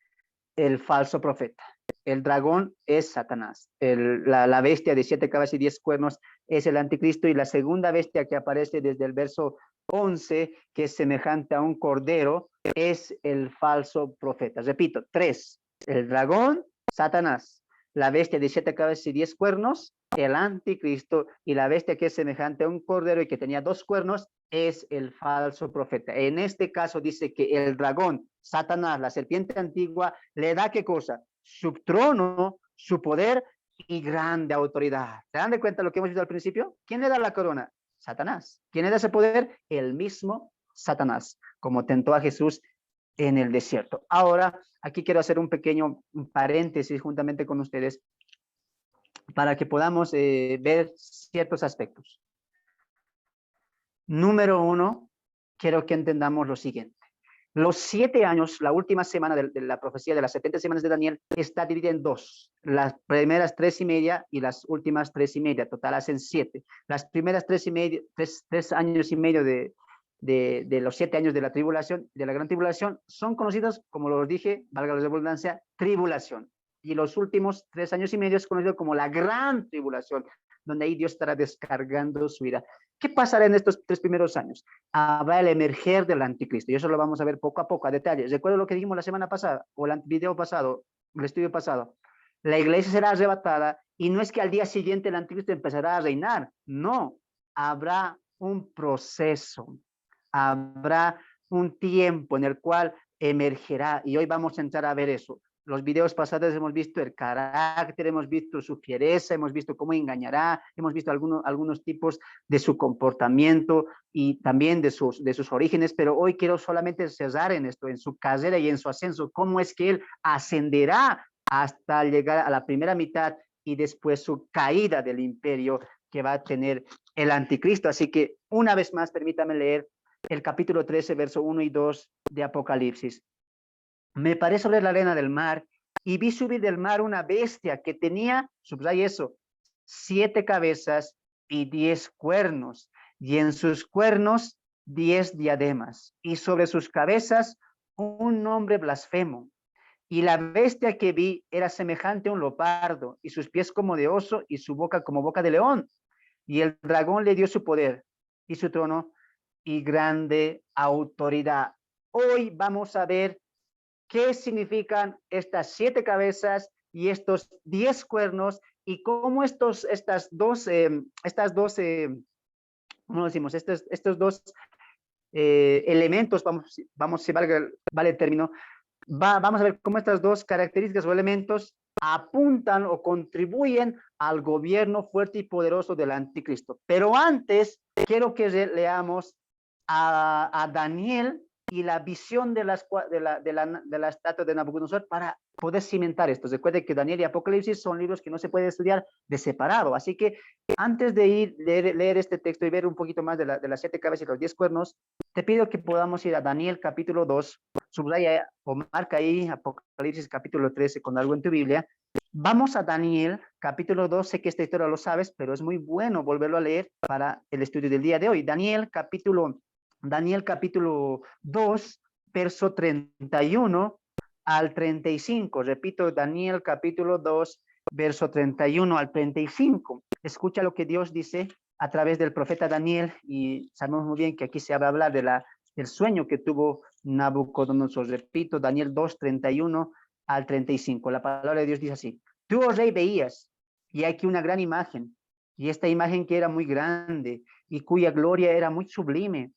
el falso profeta. El dragón es Satanás. La bestia de 7 cabezas y 10 cuernos es el anticristo, y la segunda bestia que aparece desde el verso 11, que es semejante a un cordero, es el falso profeta. Repito, 3. El dragón, Satanás. La bestia de 7 cabezas y 10 cuernos, el anticristo, y la bestia que es semejante a un cordero y que tenía 2 cuernos, es el falso profeta. En este caso dice que el dragón, Satanás, la serpiente antigua, le da ¿qué cosa? Su trono, su poder y grande autoridad. ¿Se dan de cuenta lo que hemos visto al principio? ¿Quién le da la corona? Satanás. ¿Quién le da ese poder? El mismo Satanás, como tentó a Jesús en el desierto. Ahora, aquí quiero hacer un pequeño paréntesis juntamente con ustedes para que podamos ver ciertos aspectos. Número 1, quiero que entendamos lo siguiente. Los 7 años, la última semana de la profecía de las 70 semanas de Daniel, está dividida en 2. Las primeras 3 y media y las últimas 3 y media. Total hacen 7. Las primeras 3 y medio, 3 años y medio de los 7 años de la tribulación, de la gran tribulación, son conocidos, como lo dije, valga la redundancia, tribulación. Y los últimos 3 años y medio es conocido como la gran tribulación, donde ahí Dios estará descargando su ira. ¿Qué pasará en estos 3 primeros años? Habrá el emerger del anticristo, y eso lo vamos a ver poco a poco, a detalle. Recuerdo lo que dijimos la semana pasada, o el video pasado, el estudio pasado. la iglesia será arrebatada y no es que al día siguiente el anticristo empezará a reinar, no, habrá un proceso, habrá un tiempo en el cual emergerá y hoy vamos a entrar a ver eso. Los videos pasados hemos visto el carácter, hemos visto su fiereza, hemos visto cómo engañará, hemos visto algunos tipos de su comportamiento y también de sus orígenes, pero hoy quiero solamente cerrar en esto, en su carrera y en su ascenso, cómo es que él ascenderá hasta llegar a la primera mitad y después su caída del imperio que va a tener el anticristo. Así que una vez más, permítame leer el capítulo 13, verso 1 y 2 de Apocalipsis. Me paré sobre la arena del mar y vi subir del mar una bestia que tenía, subraya eso, 7 cabezas y 10 cuernos, y en sus cuernos 10 diademas, y sobre sus cabezas un nombre blasfemo. Y la bestia que vi era semejante a un leopardo, y sus pies como de oso, y su boca como boca de león. Y el dragón le dio su poder y su trono y grande autoridad. Hoy vamos a ver qué significan estas 7 cabezas y estos 10 cuernos y cómo estas dos, ¿cómo decimos? Estos dos elementos, vamos si vale el término, vamos a ver cómo estas dos características o elementos apuntan o contribuyen al gobierno fuerte y poderoso del anticristo. Pero antes, quiero que leamos a Daniel y la visión de la estatua de Nabucodonosor para poder cimentar esto. Recuerde que Daniel y Apocalipsis son libros que no se pueden estudiar de separado. Así que antes de leer este texto y ver un poquito más de las 7 cabezas y los 10 cuernos, te pido que podamos ir a Daniel capítulo 2, subraya o marca ahí Apocalipsis capítulo 13 con algo en tu Biblia. Vamos a Daniel capítulo 2, sé que esta historia lo sabes, pero es muy bueno volverlo a leer para el estudio del día de hoy. Daniel capítulo 2, verso 31 al 35. Repito, Daniel capítulo 2, verso 31 al 35. Escucha lo que Dios dice a través del profeta Daniel y sabemos muy bien que aquí se va a hablar del sueño que tuvo Nabucodonosor. Repito, Daniel 2, 31 al 35. La palabra de Dios dice así: tú, oh rey, veías, y aquí una gran imagen, y esta imagen que era muy grande y cuya gloria era muy sublime,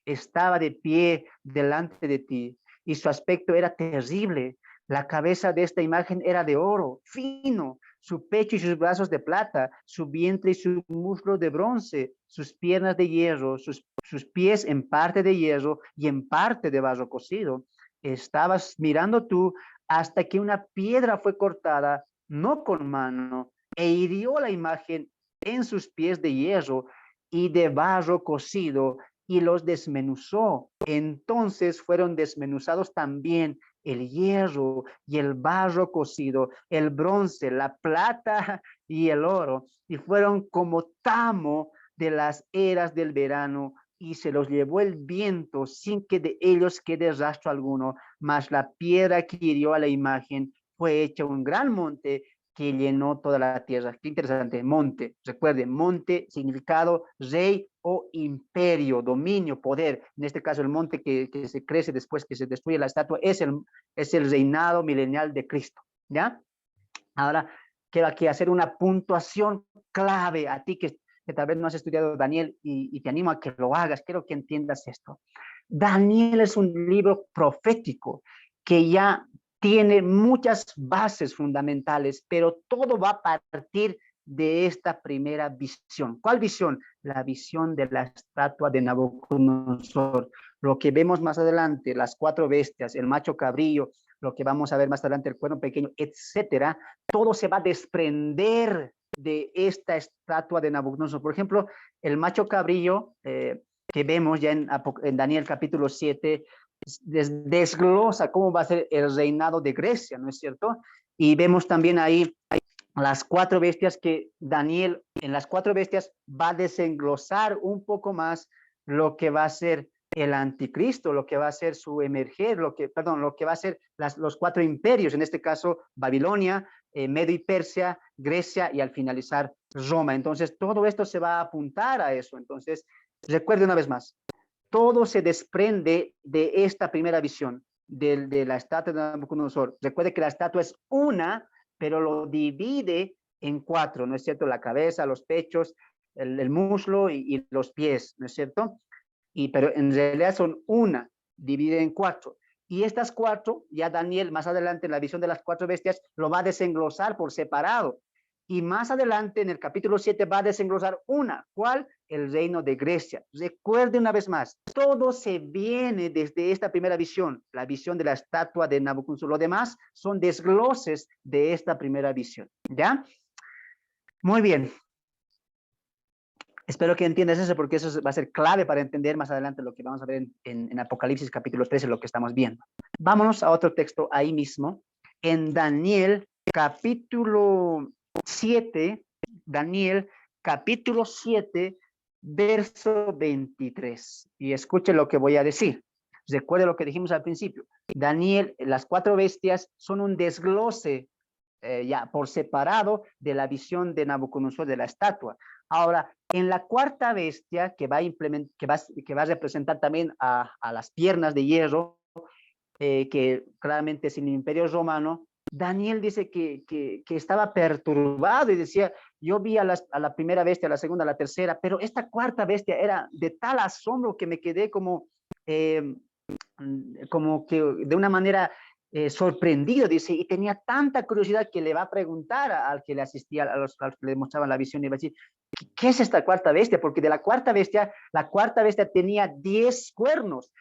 estaba de pie delante de ti, y su aspecto era terrible. La cabeza de esta imagen era de oro fino, su pecho y sus brazos de plata, su vientre y su muslo de bronce, sus piernas de hierro, sus pies en parte de hierro y en parte de barro cocido. Estabas mirando tú hasta que una piedra fue cortada, no con mano, e hirió la imagen en sus pies de hierro y de barro cocido, y los desmenuzó. Entonces fueron desmenuzados también el hierro y el barro cocido, el bronce, la plata y el oro, y fueron como tamo de las eras del verano, y se los llevó el viento sin que de ellos quede rastro alguno, mas la piedra que hirió a la imagen fue hecha un gran monte que llenó toda la tierra. Qué interesante, monte. Recuerden, monte, significado, rey o imperio, dominio, poder. En este caso, el monte que se crece después que se destruye la estatua es el reinado milenial de Cristo. ¿Ya? Ahora, quiero aquí hacer una puntuación clave a ti que tal vez no has estudiado Daniel y te animo a que lo hagas. Quiero que entiendas esto. Daniel es un libro profético que ya tiene muchas bases fundamentales, pero todo va a partir de esta primera visión. ¿Cuál visión? La visión de la estatua de Nabucodonosor. Lo que vemos más adelante, las 4 bestias, el macho cabrillo, lo que vamos a ver más adelante, el cuerno pequeño, etcétera, todo se va a desprender de esta estatua de Nabucodonosor. Por ejemplo, el macho cabrillo, que vemos ya en Daniel capítulo 7, desglosa cómo va a ser el reinado de Grecia, ¿no es cierto? Y vemos también ahí las 4 bestias que Daniel, en las 4 bestias, va a desenglosar un poco más lo que va a ser el anticristo, lo que va a ser su emerger, lo que va a ser los 4 imperios, en este caso Babilonia, Medio y Persia, Grecia y al finalizar Roma. Entonces, todo esto se va a apuntar a eso. Entonces, recuerde una vez más, todo se desprende de esta primera visión de la estatua de Nabucodonosor. Recuerde que la estatua es una pero lo divide en cuatro, ¿no es cierto? La cabeza, los pechos, el muslo y los pies, ¿no es cierto? Pero en realidad son una, divide en cuatro. Y estas cuatro, ya Daniel más adelante en la visión de las cuatro bestias, lo va a desenglosar por separado. Y más adelante en el capítulo 7 va a desenglosar una. ¿Cuál? El reino de Grecia. Recuerde una vez más, todo se viene desde esta primera visión, la visión de la estatua de Nabucodonosor. Lo demás son desgloses de esta primera visión. ¿Ya? Muy bien. Espero que entiendas eso porque eso va a ser clave para entender más adelante lo que vamos a ver en Apocalipsis capítulo 13, lo que estamos viendo. Vámonos a otro texto ahí mismo, en Daniel capítulo 7, Daniel capítulo 7, verso 23. Y escuche lo que voy a decir. Recuerde lo que dijimos al principio. Daniel, las cuatro bestias son un desglose ya por separado de la visión de Nabucodonosor de la estatua. Ahora, en la cuarta bestia, que va a representar también a las piernas de hierro, que claramente es el Imperio Romano, Daniel dice que estaba perturbado y decía, yo vi a la primera bestia, a la segunda, a la tercera, pero esta cuarta bestia era de tal asombro que me quedé como que de una manera sorprendido, dice, y tenía tanta curiosidad que le va a preguntar al que le asistía, a los que le mostraban la visión, y va a decir, ¿qué es esta cuarta bestia? Porque de la cuarta bestia tenía 10 cuernos,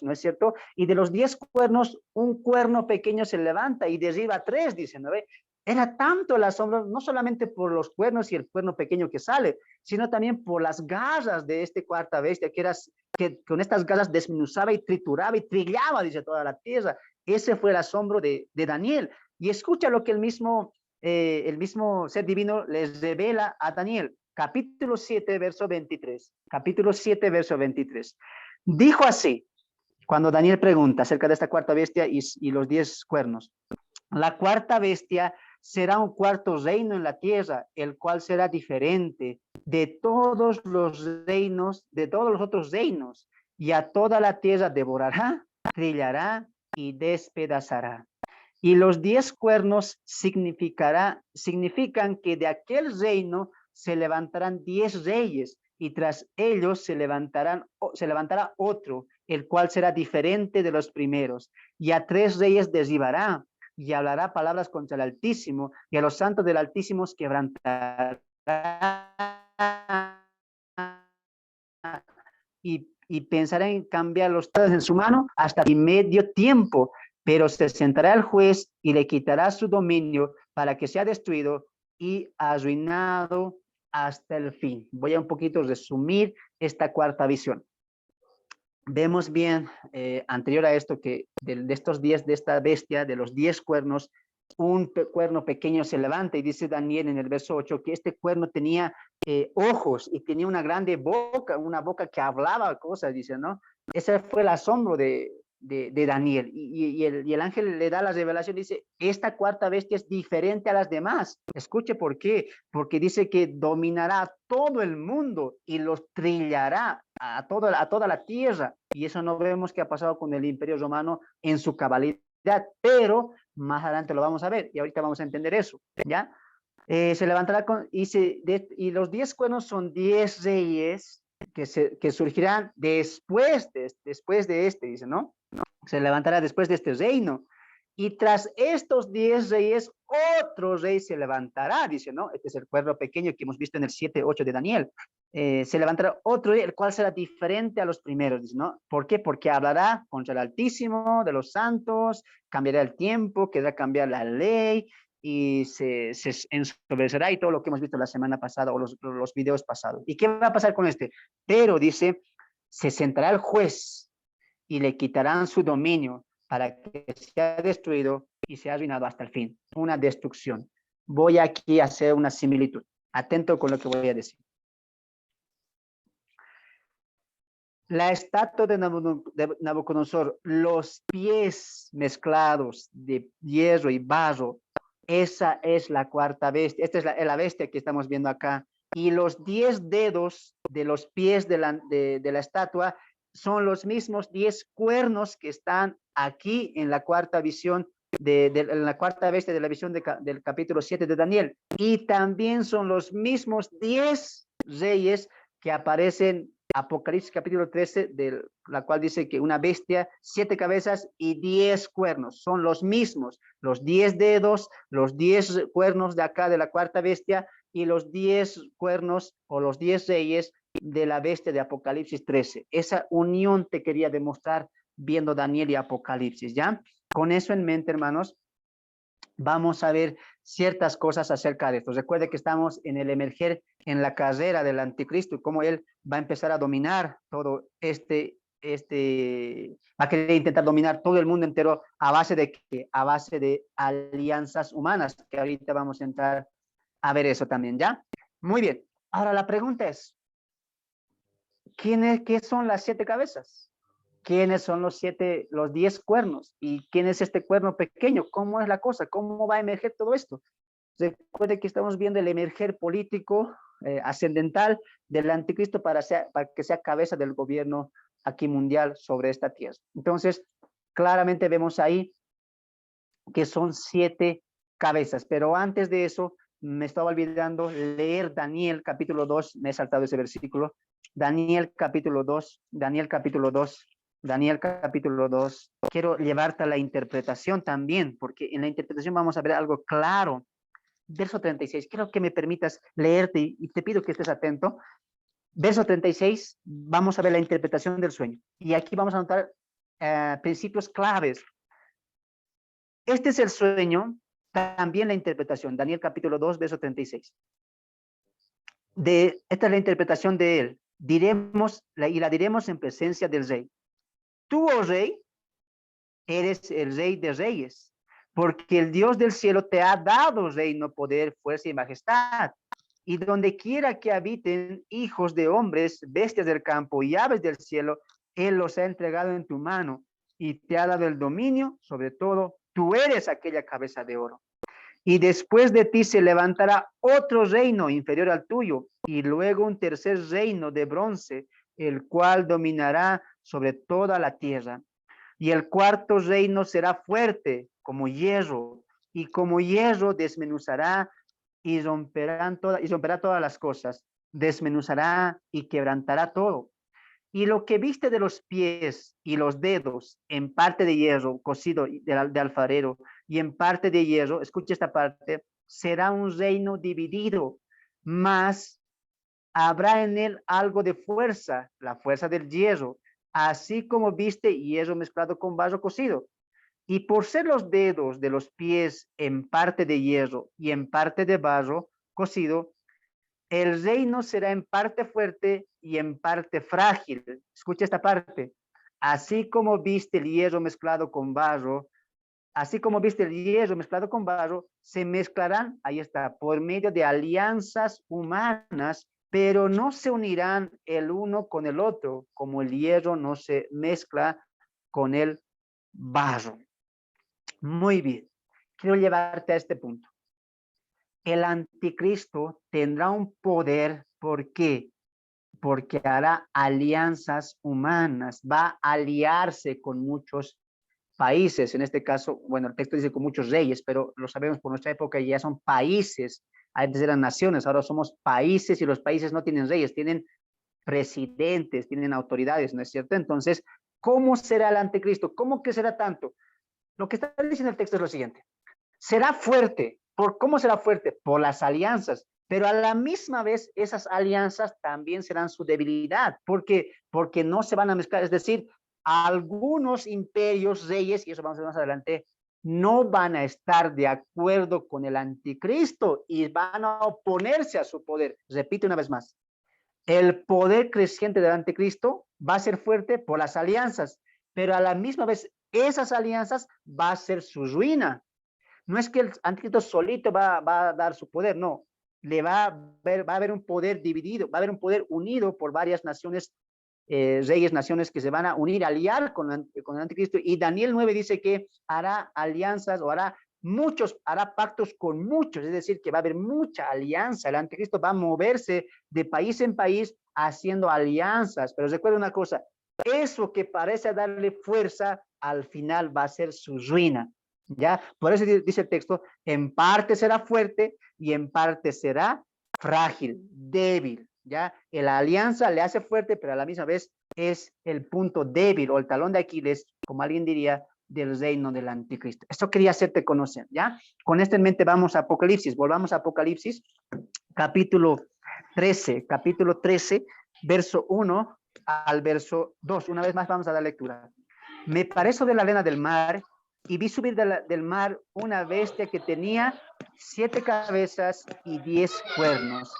¿no es cierto? Y de los 10 cuernos, un cuerno pequeño se levanta y derriba 3, dice, ¿no ve? Era tanto el asombro, no solamente por los cuernos y el cuerno pequeño que sale, sino también por las garras de este cuarta bestia, que con estas garras desmenuzaba y trituraba y trillaba, dice, toda la tierra. Ese fue el asombro de Daniel. Y escucha lo que el mismo ser divino les revela a Daniel. Capítulo 7, verso 23. Capítulo 7, verso 23. Dijo así, cuando Daniel pregunta acerca de esta cuarta bestia y los 10 cuernos. La cuarta bestia será un cuarto reino en la tierra, el cual será diferente de todos los reinos, de todos los otros reinos, y a toda la tierra devorará, trillará y despedazará. Y los 10 cuernos significan que de aquel reino se levantarán 10 reyes, y tras ellos se levantará otro, el cual será diferente de los primeros, y a 3 reyes derribará, y hablará palabras contra el Altísimo, y a los santos del Altísimo quebrantará, y pensará en cambiar los estados en su mano hasta medio tiempo, pero se sentará el juez y le quitará su dominio para que sea destruido y arruinado hasta el fin. Voy a un poquito resumir esta cuarta visión. Vemos bien, anterior a esto, que de estos 10, de esta bestia, de los 10 cuernos, un cuerno pequeño se levanta, y dice Daniel en el verso 8 que este cuerno tenía ojos y tenía una grande boca, una boca que hablaba cosas, dice, ¿no? Ese fue el asombro de Daniel, y el ángel le da la revelación, dice, esta cuarta bestia es diferente a las demás. Escuche por qué, porque dice que dominará todo el mundo y los trillará a toda la tierra, y eso no vemos que ha pasado con el Imperio Romano en su cabalidad, pero más adelante lo vamos a ver, y ahorita vamos a entender eso, ¿ya? Se levantará y los 10 cuernos son 10 reyes que surgirán después de este, dice, ¿no? Se levantará después de este reino. Y tras estos 10 reyes, otro rey se levantará, dice, ¿no? Este es el cuerno pequeño que hemos visto en el 7, 8 de Daniel. Se levantará otro rey, el cual será diferente a los primeros, dice, ¿no? ¿Por qué? Porque hablará contra el Altísimo, de los santos, cambiará el tiempo, querrá cambiar la ley, y se ensoberbecerá, y todo lo que hemos visto la semana pasada o los videos pasados. ¿Y qué va a pasar con este? Pero dice, se sentará el juez y le quitarán su dominio para que sea destruido y sea arruinado hasta el fin. Una destrucción. Voy aquí a hacer una similitud. Atento con lo que voy a decir. La estatua de Nabucodonosor, los pies mezclados de hierro y barro, esa es la cuarta bestia. Esta es la bestia que estamos viendo acá. Y los 10 dedos de los pies de la estatua son los mismos 10 cuernos que están aquí en la cuarta visión de la cuarta bestia de la visión del capítulo 7 de Daniel. Y también son los mismos 10 reyes que aparecen Apocalipsis capítulo 13, de la cual dice que una bestia, 7 cabezas y 10 cuernos. Son los mismos, los 10 dedos, los 10 cuernos de acá de la cuarta bestia y los 10 cuernos o los 10 reyes de la bestia de Apocalipsis 13. Esa unión te quería demostrar viendo Daniel y Apocalipsis, ¿ya? Con eso en mente, hermanos, vamos a ver ciertas cosas acerca de esto. Recuerde que estamos en el emerger en la carrera del anticristo y cómo él va a empezar a dominar todo va a querer intentar dominar todo el mundo entero a base de qué? A base de alianzas humanas, que ahorita vamos a entrar a ver eso también, ¿ya? Muy bien. Ahora la pregunta es, ¿qué son las 7 cabezas? ¿Quiénes son los 10 cuernos? ¿Y quién es este cuerno pequeño? ¿Cómo es la cosa? ¿Cómo va a emerger todo esto? Recuerde que estamos viendo el emerger político ascendental del anticristo para que sea cabeza del gobierno aquí mundial sobre esta tierra. Entonces, claramente vemos ahí que son 7 cabezas, pero antes de eso, me estaba olvidando leer Daniel capítulo 2, me he saltado ese versículo, Daniel capítulo 2, Daniel capítulo 2, Daniel capítulo 2. Quiero llevarte a la interpretación también, porque en la interpretación vamos a ver algo claro. Verso 36, quiero que me permitas leerte y te pido que estés atento. Verso 36, vamos a ver la interpretación del sueño. Y aquí vamos a notar principios claves. Este es el sueño, también la interpretación. Daniel capítulo 2, verso 36. Esta es la interpretación de él. La diremos en presencia del rey. Tú, oh rey, eres el rey de reyes, porque el Dios del cielo te ha dado reino, poder, fuerza y majestad. Y donde quiera que habiten hijos de hombres, bestias del campo y aves del cielo, Él los ha entregado en tu mano y te ha dado el dominio sobre todo. Tú eres aquella cabeza de oro. Y después de ti se levantará otro reino inferior al tuyo, y luego un tercer reino de bronce, el cual dominará sobre toda la tierra. Y el cuarto reino será fuerte como hierro, y como hierro desmenuzará y romperá todas las cosas, desmenuzará y quebrantará todo. Y lo que viste de los pies y los dedos en parte de hierro cocido de alfarero y en parte de hierro, escucha esta parte, será un reino dividido, mas habrá en él algo de fuerza, la fuerza del hierro, así como viste hierro mezclado con barro cocido. Y por ser los dedos de los pies en parte de hierro y en parte de barro cocido, el reino será en parte fuerte y en parte frágil. Escucha esta parte. Así como viste el hierro mezclado con barro, así como viste el hierro mezclado con barro, se mezclarán, ahí está, por medio de alianzas humanas, pero no se unirán el uno con el otro, como el hierro no se mezcla con el barro. Muy bien. Quiero llevarte a este punto. El anticristo tendrá un poder, ¿por qué? Porque hará alianzas humanas, va a aliarse con muchos países, en este caso, bueno, el texto dice con muchos reyes, pero lo sabemos por nuestra época, ya son países, antes eran naciones, ahora somos países y los países no tienen reyes, tienen presidentes, tienen autoridades, ¿no es cierto? Entonces, ¿cómo será el anticristo? ¿Cómo que será tanto? Lo que está diciendo el texto es lo siguiente, será fuerte. ¿Cómo será fuerte? Por las alianzas, pero a la misma vez esas alianzas también serán su debilidad, porque no se van a mezclar, es decir, algunos imperios, reyes, y eso vamos a ver más adelante, no van a estar de acuerdo con el anticristo y van a oponerse a su poder. Repito una vez más, el poder creciente del anticristo va a ser fuerte por las alianzas, pero a la misma vez esas alianzas va a ser su ruina. No es que el anticristo solito va a dar su poder, no. Va a haber un poder dividido, va a haber un poder unido por varias naciones, reyes, naciones que se van a unir, aliar con el anticristo. Y Daniel 9 dice que hará alianzas o hará pactos con muchos, es decir, que va a haber mucha alianza. El anticristo va a moverse de país en país haciendo alianzas. Pero recuerda una cosa, eso que parece darle fuerza, al final va a ser su ruina. ¿Ya? Por eso dice el texto, en parte será fuerte y en parte será frágil, débil, ¿ya? La alianza le hace fuerte, pero a la misma vez es el punto débil o el talón de Aquiles, como alguien diría, del reino del anticristo. Esto quería hacerte conocer, ¿ya? Con esto en mente vamos a Apocalipsis, volvamos a Apocalipsis, capítulo 13, verso 1 al verso 2. Una vez más vamos a dar lectura. Me pareció de la arena del mar y vi subir del mar una bestia que tenía 7 cabezas y 10 cuernos,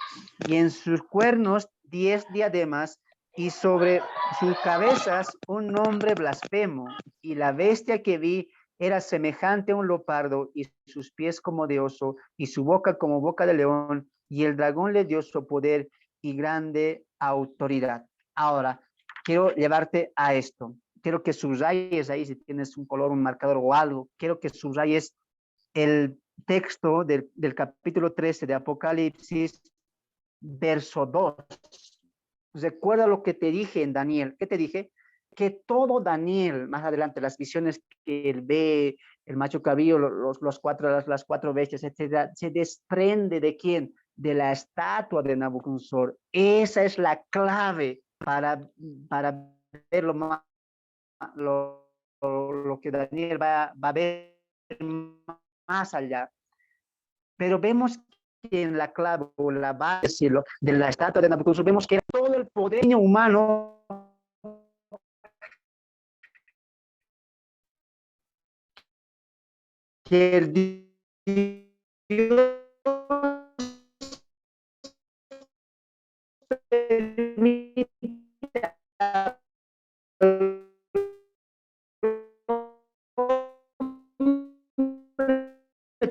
y en sus cuernos 10 diademas, y sobre sus cabezas un nombre blasfemo. Y la bestia que vi era semejante a un leopardo, y sus pies como de oso, y su boca como boca de león, y el dragón le dio su poder y grande autoridad. Ahora, quiero llevarte a esto. Quiero que subrayes ahí, si tienes un color, un marcador o algo, quiero que subrayes el texto del capítulo 13 de Apocalipsis, verso 2. Recuerda lo que te dije en Daniel. ¿Qué te dije? Que todo Daniel, más adelante, las visiones que él ve, el macho cabrío, las cuatro bestias, etcétera, se desprende de quién? De la estatua de Nabucodonosor. Esa es la clave para ver lo que Daniel va a ver más allá. Pero vemos que en la clave o la base de la estatua de Nabucodonosor, vemos que era todo el poder humano que el Dios permite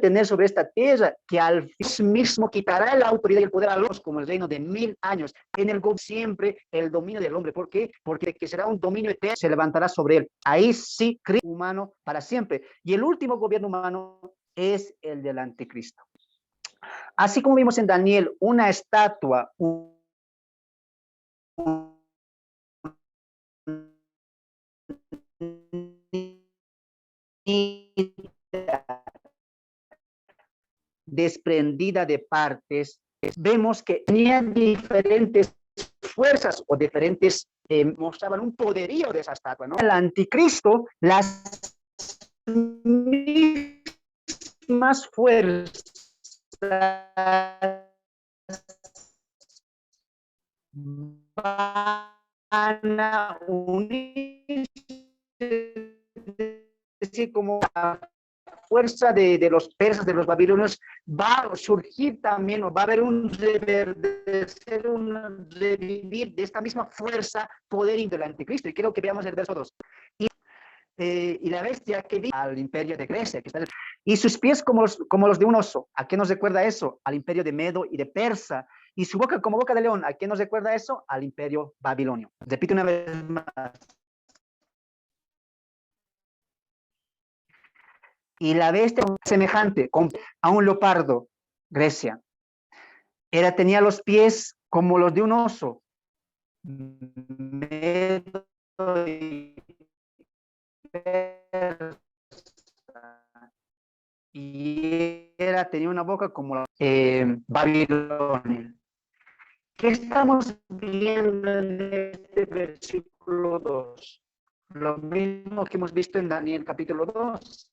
tener sobre esta tierra, que al fin mismo quitará la autoridad y el poder a los, como el reino de 1000 años, en el siempre el dominio del hombre. ¿Por qué? Porque que será un dominio eterno, se levantará sobre él. Ahí sí, Cristo humano para siempre. Y el último gobierno humano es el del anticristo. Así como vimos en Daniel, una estatua, desprendida de partes, vemos que tenían diferentes fuerzas o diferentes, mostraban un poderío de esa estatua, ¿no? El anticristo, las mismas fuerzas van a unirse, decir, como la fuerza de los persas, de los babilonios, va a surgir también, o va a haber un reverdecer, un revivir de esta misma fuerza, poder del anticristo. Y quiero que veamos el verso 2. Y la bestia que vi al imperio de Grecia, que está, y sus pies como los de un oso. ¿A qué nos recuerda eso? Al imperio de Medo y de Persa. Y su boca como boca de león. ¿A qué nos recuerda eso? Al imperio babilonio. Repito una vez más. Y la bestia semejante a un leopardo, Grecia. Tenía los pies como los de un oso. Medo y Persa. Y tenía una boca como Babilonia. ¿Qué estamos viendo en este versículo 2? Lo mismo que hemos visto en Daniel capítulo 2.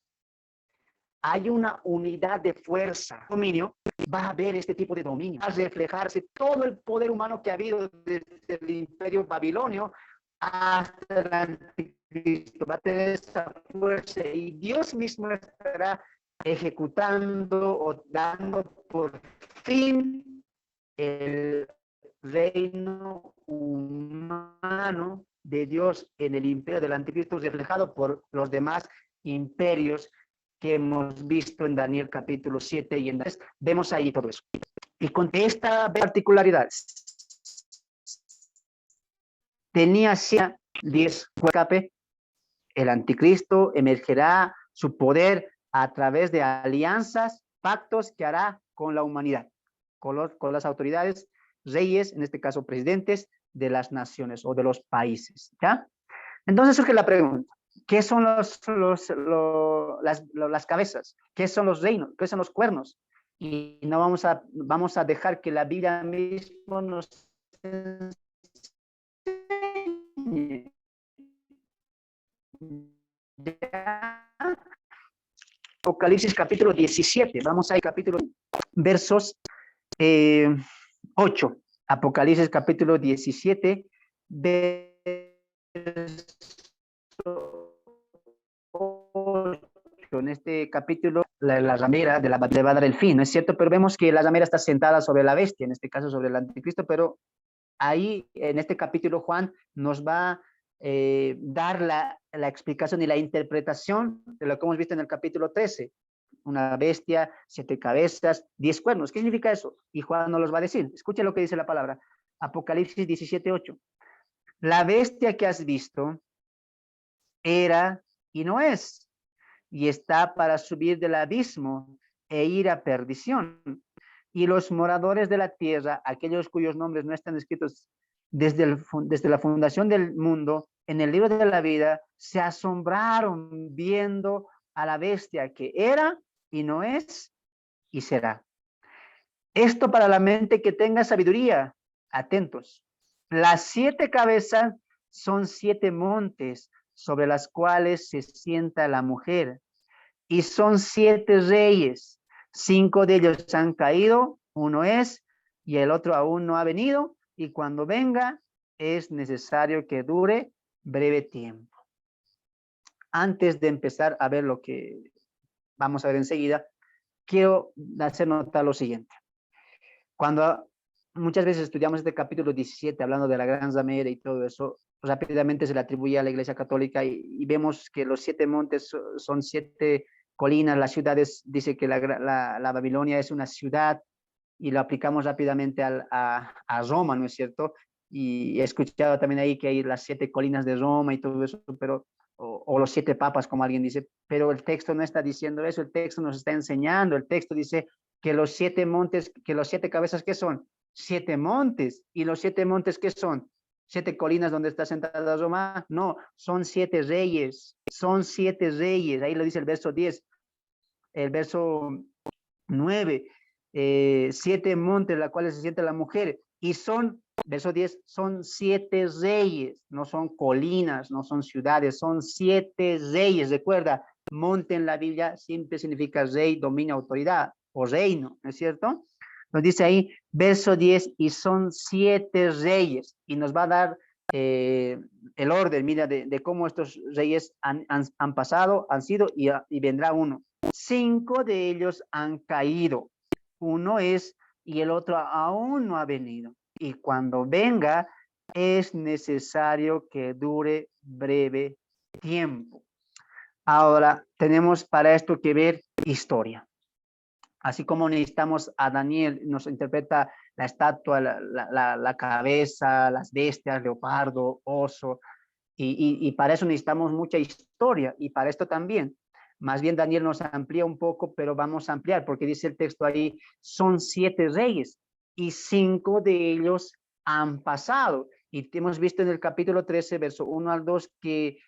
Hay una unidad de fuerza, dominio, va a haber este tipo de dominio, va a reflejarse todo el poder humano que ha habido desde el imperio babilonio hasta el anticristo, va a tener esa fuerza y Dios mismo estará ejecutando o dando por fin el reino humano de Dios en el imperio del anticristo, reflejado por los demás imperios que hemos visto en Daniel capítulo 7 y en vemos ahí todo eso. Y con esta particularidad, tenía 10 escape, el anticristo emergerá su poder a través de alianzas, pactos que hará con la humanidad, con las autoridades, reyes, en este caso presidentes de las naciones o de los países, ¿ya? Entonces surge la pregunta, ¿Qué son las cabezas? ¿Qué son los reinos? ¿Qué son los cuernos? Y no vamos a dejar que la Biblia mismo nos enseñe. Apocalipsis capítulo 17. Vamos a capítulo versos 8. Apocalipsis capítulo 17, en este capítulo la ramera le va a dar el fin, ¿no es cierto? Pero vemos que la ramera está sentada sobre la bestia, en este caso sobre el anticristo, pero ahí en este capítulo Juan nos va a dar la explicación y la interpretación de lo que hemos visto en el capítulo 13. Una bestia, 7 cabezas, 10 cuernos. ¿Qué significa eso? Y Juan nos los va a decir. Escuchen lo que dice la palabra. Apocalipsis 17:8. La bestia que has visto era y no es, y está para subir del abismo e ir a perdición. Y los moradores de la tierra, aquellos cuyos nombres no están escritos desde la fundación del mundo, en el libro de la vida, se asombraron viendo a la bestia que era y no es y será. Esto para la mente que tenga sabiduría. Atentos. Las 7 cabezas son 7 montes sobre las cuales se sienta la mujer. Y son 7 reyes. 5 de ellos han caído, uno es, y el otro aún no ha venido. Y cuando venga, es necesario que dure breve tiempo. Antes de empezar a ver lo que vamos a ver enseguida, quiero hacer notar lo siguiente. Cuando muchas veces estudiamos este capítulo 17, hablando de la gran ramera y todo eso, rápidamente se le atribuye a la Iglesia Católica y vemos que los 7 montes son 7 colinas, las ciudades, dice que la Babilonia es una ciudad y lo aplicamos rápidamente a Roma, ¿no es cierto? Y he escuchado también ahí que hay las 7 colinas de Roma y todo eso, pero o los 7 papas, como alguien dice, pero el texto no está diciendo eso, el texto nos está enseñando, el texto dice que los 7 montes, que los 7 cabezas, ¿qué son? 7 montes, y los 7 montes, ¿qué son? 7 colinas donde está sentada Roma, no, son 7 reyes, ahí lo dice el verso 10, el verso 9, 7 montes, la cuales se sienta la mujer, y son, verso 10, son 7 reyes, no son colinas, no son ciudades, son 7 reyes. Recuerda, monte en la Biblia siempre significa rey, dominio, autoridad o reino, ¿no es cierto? Nos dice ahí, verso 10, y son 7 reyes, y nos va a dar el orden, mira, de cómo estos reyes han pasado, han sido, y vendrá uno. 5 de ellos han caído, uno es y el otro aún no ha venido. Y cuando venga, es necesario que dure breve tiempo. Ahora, tenemos para esto que ver historia. Así como necesitamos a Daniel, nos interpreta la estatua, la cabeza, las bestias, leopardo, oso, y para eso necesitamos mucha historia, y para esto también. Más bien Daniel nos amplía un poco, pero vamos a ampliar, porque dice el texto ahí, son 7 reyes, y 5 de ellos han pasado. Y hemos visto en el capítulo 13, verso 1 al 2, que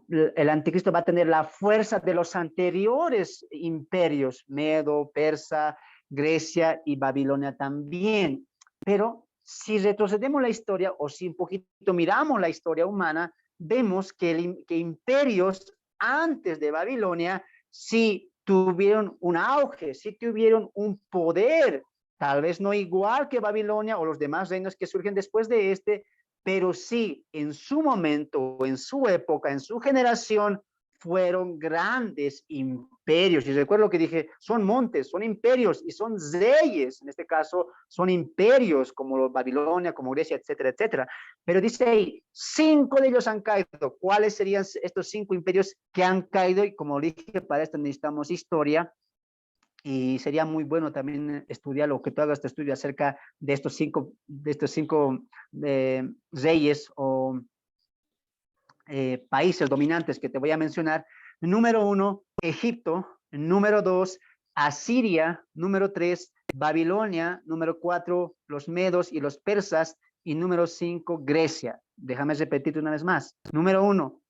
el anticristo va a tener la fuerza de los anteriores imperios, Medo, Persa, Grecia y Babilonia también. Pero si retrocedemos la historia o si un poquito miramos la historia humana, vemos que imperios antes de Babilonia sí tuvieron un auge, sí tuvieron un poder, tal vez no igual que Babilonia o los demás reinos que surgen después de este, pero sí en su momento, en su época, en su generación, fueron grandes imperios. Y recuerdo que dije, son montes, son imperios y son reyes, en este caso son imperios como Babilonia, como Grecia, etcétera, etcétera. Pero dice ahí, 5 de ellos han caído. ¿Cuáles serían estos 5 imperios que han caído? Y como dije, para esto necesitamos historia. Y sería muy bueno también estudiar lo que tú hagas este estudio acerca de estos cinco reyes o países dominantes que te voy a mencionar. Número 1, Egipto. Número 2, Asiria. Número 3, Babilonia. Número 4, los medos y los persas. Y número 5, Grecia. Déjame repetirte una vez más. Número 1,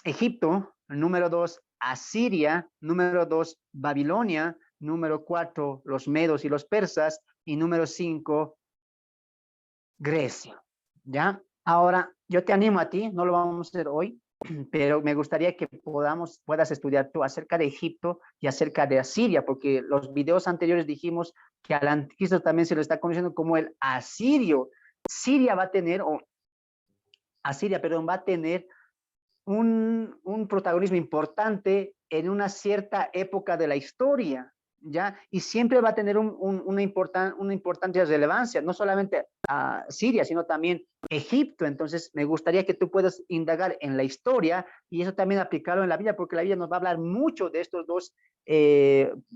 Egipto, número 2, Asiria, número 2, Babilonia, número 4, los medos y los persas, y número 5, Grecia. ¿Ya? Ahora, yo te animo a ti, no lo vamos a hacer hoy, pero me gustaría que puedas estudiar tú acerca de Egipto y acerca de Asiria, porque los videos anteriores dijimos que al anticristo también se lo está conociendo como el asirio. Siria va a tener, o Asiria, perdón, va a tener un protagonismo importante en una cierta época de la historia, ¿ya? Y siempre va a tener una importante relevancia, no solamente a Siria, sino también Egipto. Entonces, me gustaría que tú puedas indagar en la historia y eso también aplicarlo en la Biblia, porque la Biblia nos va a hablar mucho de estos dos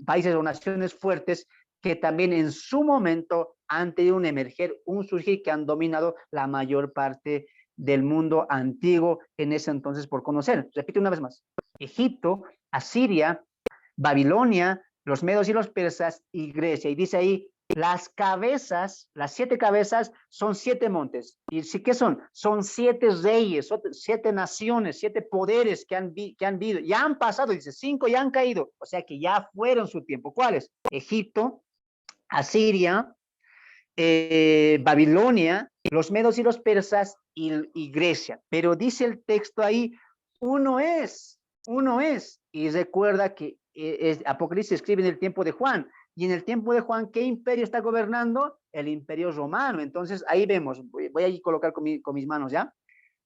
países o naciones fuertes que también en su momento han tenido un emerger, un surgir, que han dominado la mayor parte del mundo antiguo en ese entonces por conocer. Repito una vez más: Egipto, Asiria, Babilonia, los medos y los persas y Grecia. Y dice ahí, las cabezas, las 7 cabezas son 7 montes. ¿Y sí qué son? Son 7 reyes, 7 naciones, 7 poderes que han vivido. Ya han pasado, dice, 5 ya han caído. O sea que ya fueron su tiempo. ¿Cuáles? Egipto, Asiria, Babilonia, los medos y los persas y Grecia. Pero dice el texto ahí, uno es. Y recuerda que Apocalipsis escribe en el tiempo de Juan. Y en el tiempo de Juan, ¿qué imperio está gobernando? El imperio romano. Entonces ahí vemos, voy a colocar con mis manos, ¿ya?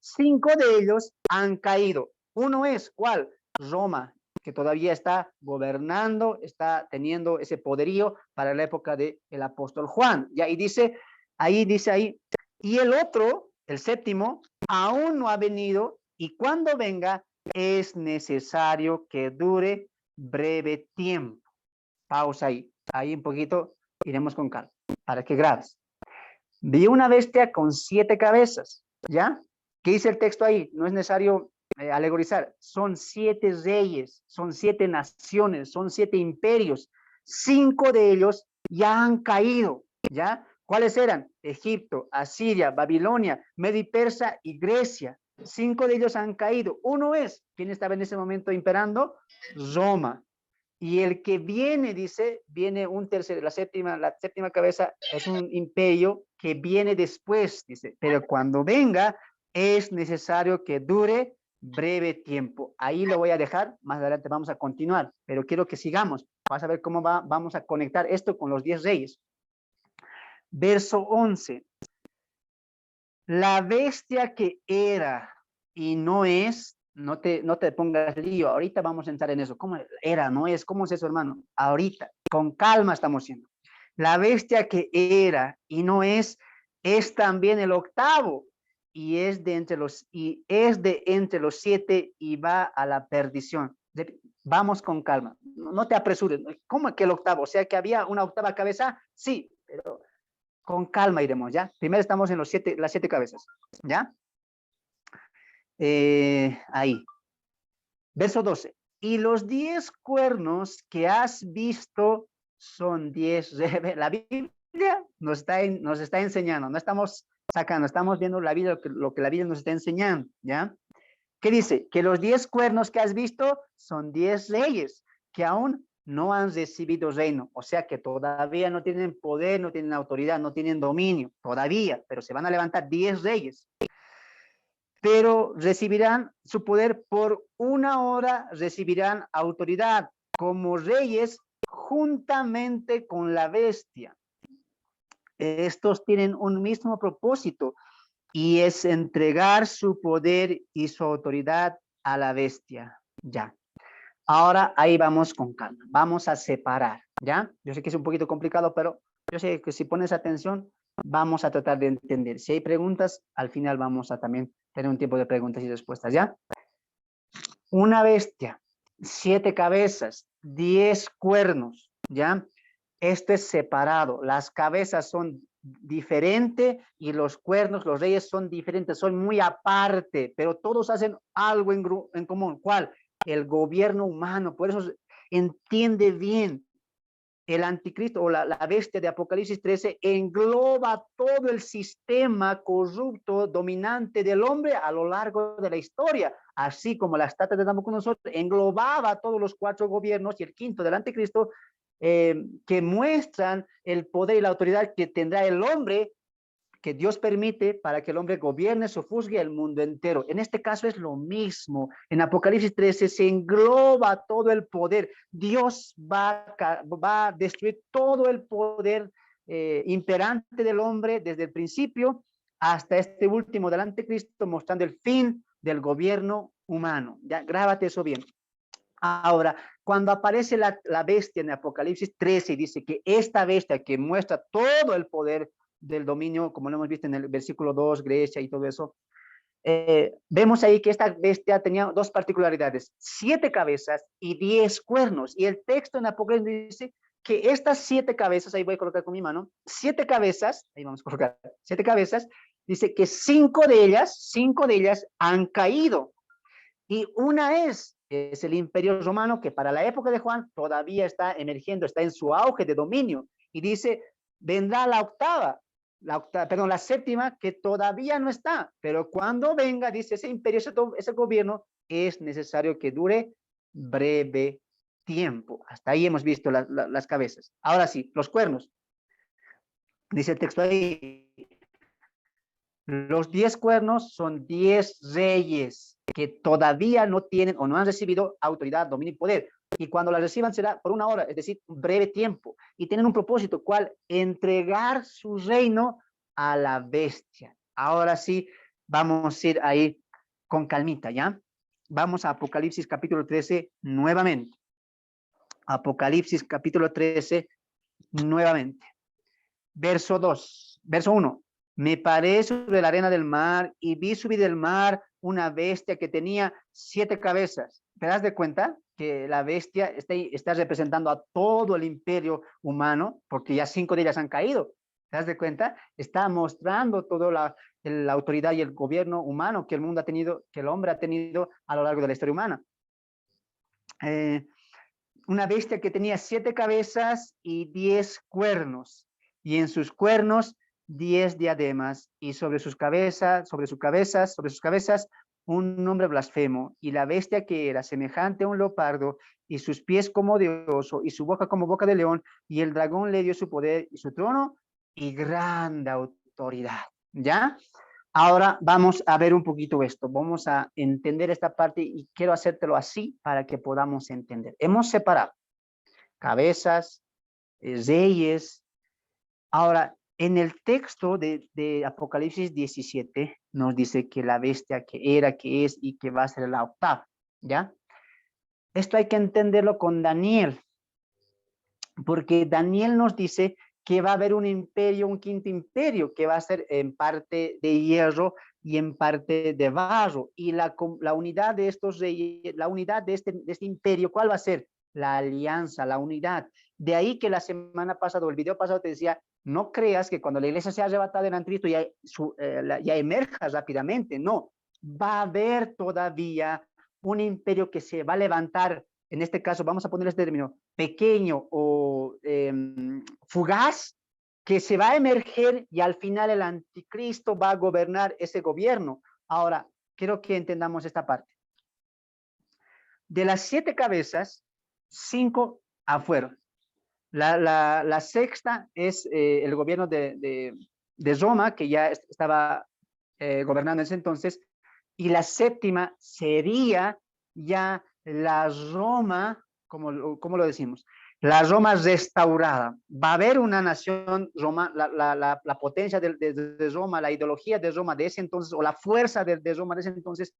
5 de ellos han caído. Uno es, ¿cuál? Roma, que todavía está gobernando, está teniendo ese poderío para la época del apóstol Juan. Ya, y dice ahí, y el otro, el séptimo, aún no ha venido, y cuando venga es necesario que dure breve tiempo. Pausa ahí un poquito, iremos con calma, para que grabes. Vi una bestia con 7 cabezas, ¿ya? ¿Qué dice el texto ahí? No es necesario alegorizar. Son 7 reyes, son 7 naciones, son 7 imperios. 5 de ellos ya han caído, ¿ya? ¿Cuáles eran? Egipto, Asiria, Babilonia, Medio y Persa y Grecia. 5 de ellos han caído. Uno es, ¿quién estaba en ese momento imperando? Roma. Y el que viene, dice, viene un tercer, la séptima cabeza es un imperio que viene después, dice, pero cuando venga es necesario que dure breve tiempo. Ahí lo voy a dejar, más adelante vamos a continuar, pero quiero que sigamos. Vas a ver cómo vamos a conectar esto con los 10 reyes. Verso 11. La bestia que era y no es, no te pongas lío, ahorita vamos a entrar en eso. ¿Cómo era, no es? ¿Cómo es eso, hermano? Ahorita, con calma estamos yendo. La bestia que era y no es también el octavo, y es de entre los 7 y va a la perdición. Vamos con calma, no te apresures. ¿Cómo que el octavo? O sea, que había una octava cabeza, sí, pero con calma iremos, ¿ya? Primero estamos en las 7 cabezas, ¿ya? Ahí. Verso 12. Y los 10 cuernos que has visto son 10. La Biblia nos está enseñando, no estamos sacando, estamos viendo la Biblia, lo que la Biblia nos está enseñando, ¿ya? ¿Qué dice? Que los 10 cuernos que has visto son 10 reyes que aún no han recibido reino, o sea que todavía no tienen poder, no tienen autoridad, no tienen dominio, todavía, pero se van a levantar 10 reyes. Pero recibirán su poder por una hora, recibirán autoridad como reyes juntamente con la bestia. Estos tienen un mismo propósito y es entregar su poder y su autoridad a la bestia. Ya. Ahora ahí vamos con calma, vamos a separar, ¿ya? Yo sé que es un poquito complicado, pero yo sé que si pones atención, vamos a tratar de entender. Si hay preguntas, al final vamos a también tener un tiempo de preguntas y respuestas, ¿ya? Una bestia, 7 cabezas, 10 cuernos, ¿ya? Esto es separado, las cabezas son diferentes y los cuernos, los reyes son diferentes, son muy aparte, pero todos hacen algo en común. ¿Cuál? El gobierno humano. Por eso entiende bien, el anticristo o la bestia de Apocalipsis 13 engloba todo el sistema corrupto dominante del hombre a lo largo de la historia, así como la estatua de Nabucodonosor englobaba todos los 4 gobiernos y el quinto del anticristo, que muestran el poder y la autoridad que tendrá el hombre, que Dios permite para que el hombre gobierne, sojuzgue el mundo entero. En este caso es lo mismo. En Apocalipsis 13 se engloba todo el poder. Dios va a destruir todo el poder imperante del hombre desde el principio hasta este último del anticristo, mostrando el fin del gobierno humano. Ya, grábate eso bien. Ahora, cuando aparece la bestia en Apocalipsis 13 y dice que esta bestia que muestra todo el poder del dominio, como lo hemos visto en el versículo 2, Grecia y todo eso, vemos ahí que esta bestia tenía 2 particularidades, 7 cabezas y 10 cuernos. Y el texto en Apocalipsis dice que estas 7 cabezas, ahí voy a colocar con mi mano, 7 cabezas, ahí vamos a colocar 7 cabezas, dice que 5 de ellas han caído. Y una es el imperio romano, que para la época de Juan todavía está emergiendo, está en su auge de dominio. Y dice, vendrá la séptima, que todavía no está, pero cuando venga, dice, ese imperio, ese gobierno, es necesario que dure breve tiempo. Hasta ahí hemos visto las cabezas. Ahora sí, los cuernos. Dice el texto ahí, los 10 cuernos son 10 reyes que todavía no tienen o no han recibido autoridad, dominio y poder. Y cuando la reciban será por una hora, es decir, un breve tiempo. Y tienen un propósito, ¿cuál? Entregar su reino a la bestia. Ahora sí, vamos a ir ahí con calmita, ¿ya? Vamos a Apocalipsis capítulo 13 nuevamente. Apocalipsis capítulo 13 nuevamente. Verso 2, verso 1. Me paré sobre la arena del mar y vi subir del mar una bestia que tenía 7 cabezas. ¿Te das de cuenta que la bestia está representando a todo el imperio humano? Porque ya 5 de ellas han caído. ¿Te das de cuenta? Está mostrando toda la autoridad y el gobierno humano que el mundo ha tenido, que el hombre ha tenido a lo largo de la historia humana. Una bestia que tenía 7 cabezas y 10 cuernos, y en sus cuernos 10 diademas, y sobre sus cabezas, un nombre blasfemo, y la bestia que era semejante a un leopardo, y sus pies como de oso, y su boca como boca de león, y el dragón le dio su poder y su trono y grande autoridad. ¿Ya? Ahora vamos a ver un poquito esto, vamos a entender esta parte y quiero hacértelo así para que podamos entender. Hemos separado cabezas, reyes. Ahora, en el texto de Apocalipsis 17 nos dice que la bestia que era, que es y que va a ser la octava, ¿ya? Esto hay que entenderlo con Daniel, porque Daniel nos dice que va a haber un imperio, un quinto imperio, que va a ser en parte de hierro y en parte de barro. Y la unidad de estos reyes, la unidad de este imperio, ¿cuál va a ser? La alianza, la unidad. De ahí que la semana pasada, o el video pasado te decía, no creas que cuando la iglesia sea arrebatada del anticristo ya emerja rápidamente. No, va a haber todavía un imperio que se va a levantar. En este caso, vamos a poner este término, pequeño o fugaz, que se va a emerger y al final el anticristo va a gobernar ese gobierno. Ahora, quiero que entendamos esta parte. De las 7 cabezas, 5 afueron. La sexta es el gobierno de Roma, que ya estaba gobernando en ese entonces, y la séptima sería ya la Roma, ¿cómo lo decimos? La Roma restaurada. Va a haber una nación Roma, la potencia de Roma, la ideología de Roma de ese entonces, o la fuerza de Roma de ese entonces,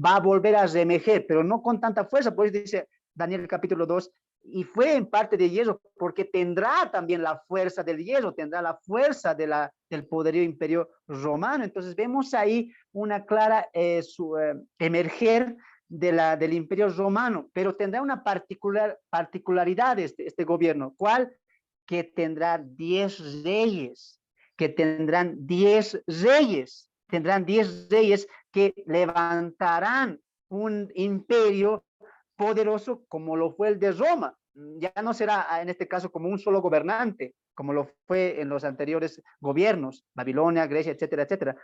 va a volver a reemerger, pero no con tanta fuerza. Por eso dice Daniel capítulo 2, y fue en parte de hierro, porque tendrá también la fuerza del hierro, tendrá la fuerza del poderío imperio romano. Entonces vemos ahí una clara emerger del imperio romano, pero tendrá una particularidad este gobierno. ¿Cuál? Que tendrá 10 reyes, que tendrán 10 reyes, tendrán 10 reyes que levantarán un imperio poderoso como lo fue el de Roma. ya no será en este caso como un solo gobernante, como lo fue en los anteriores gobiernos, Babilonia, Grecia, etcétera, etcétera.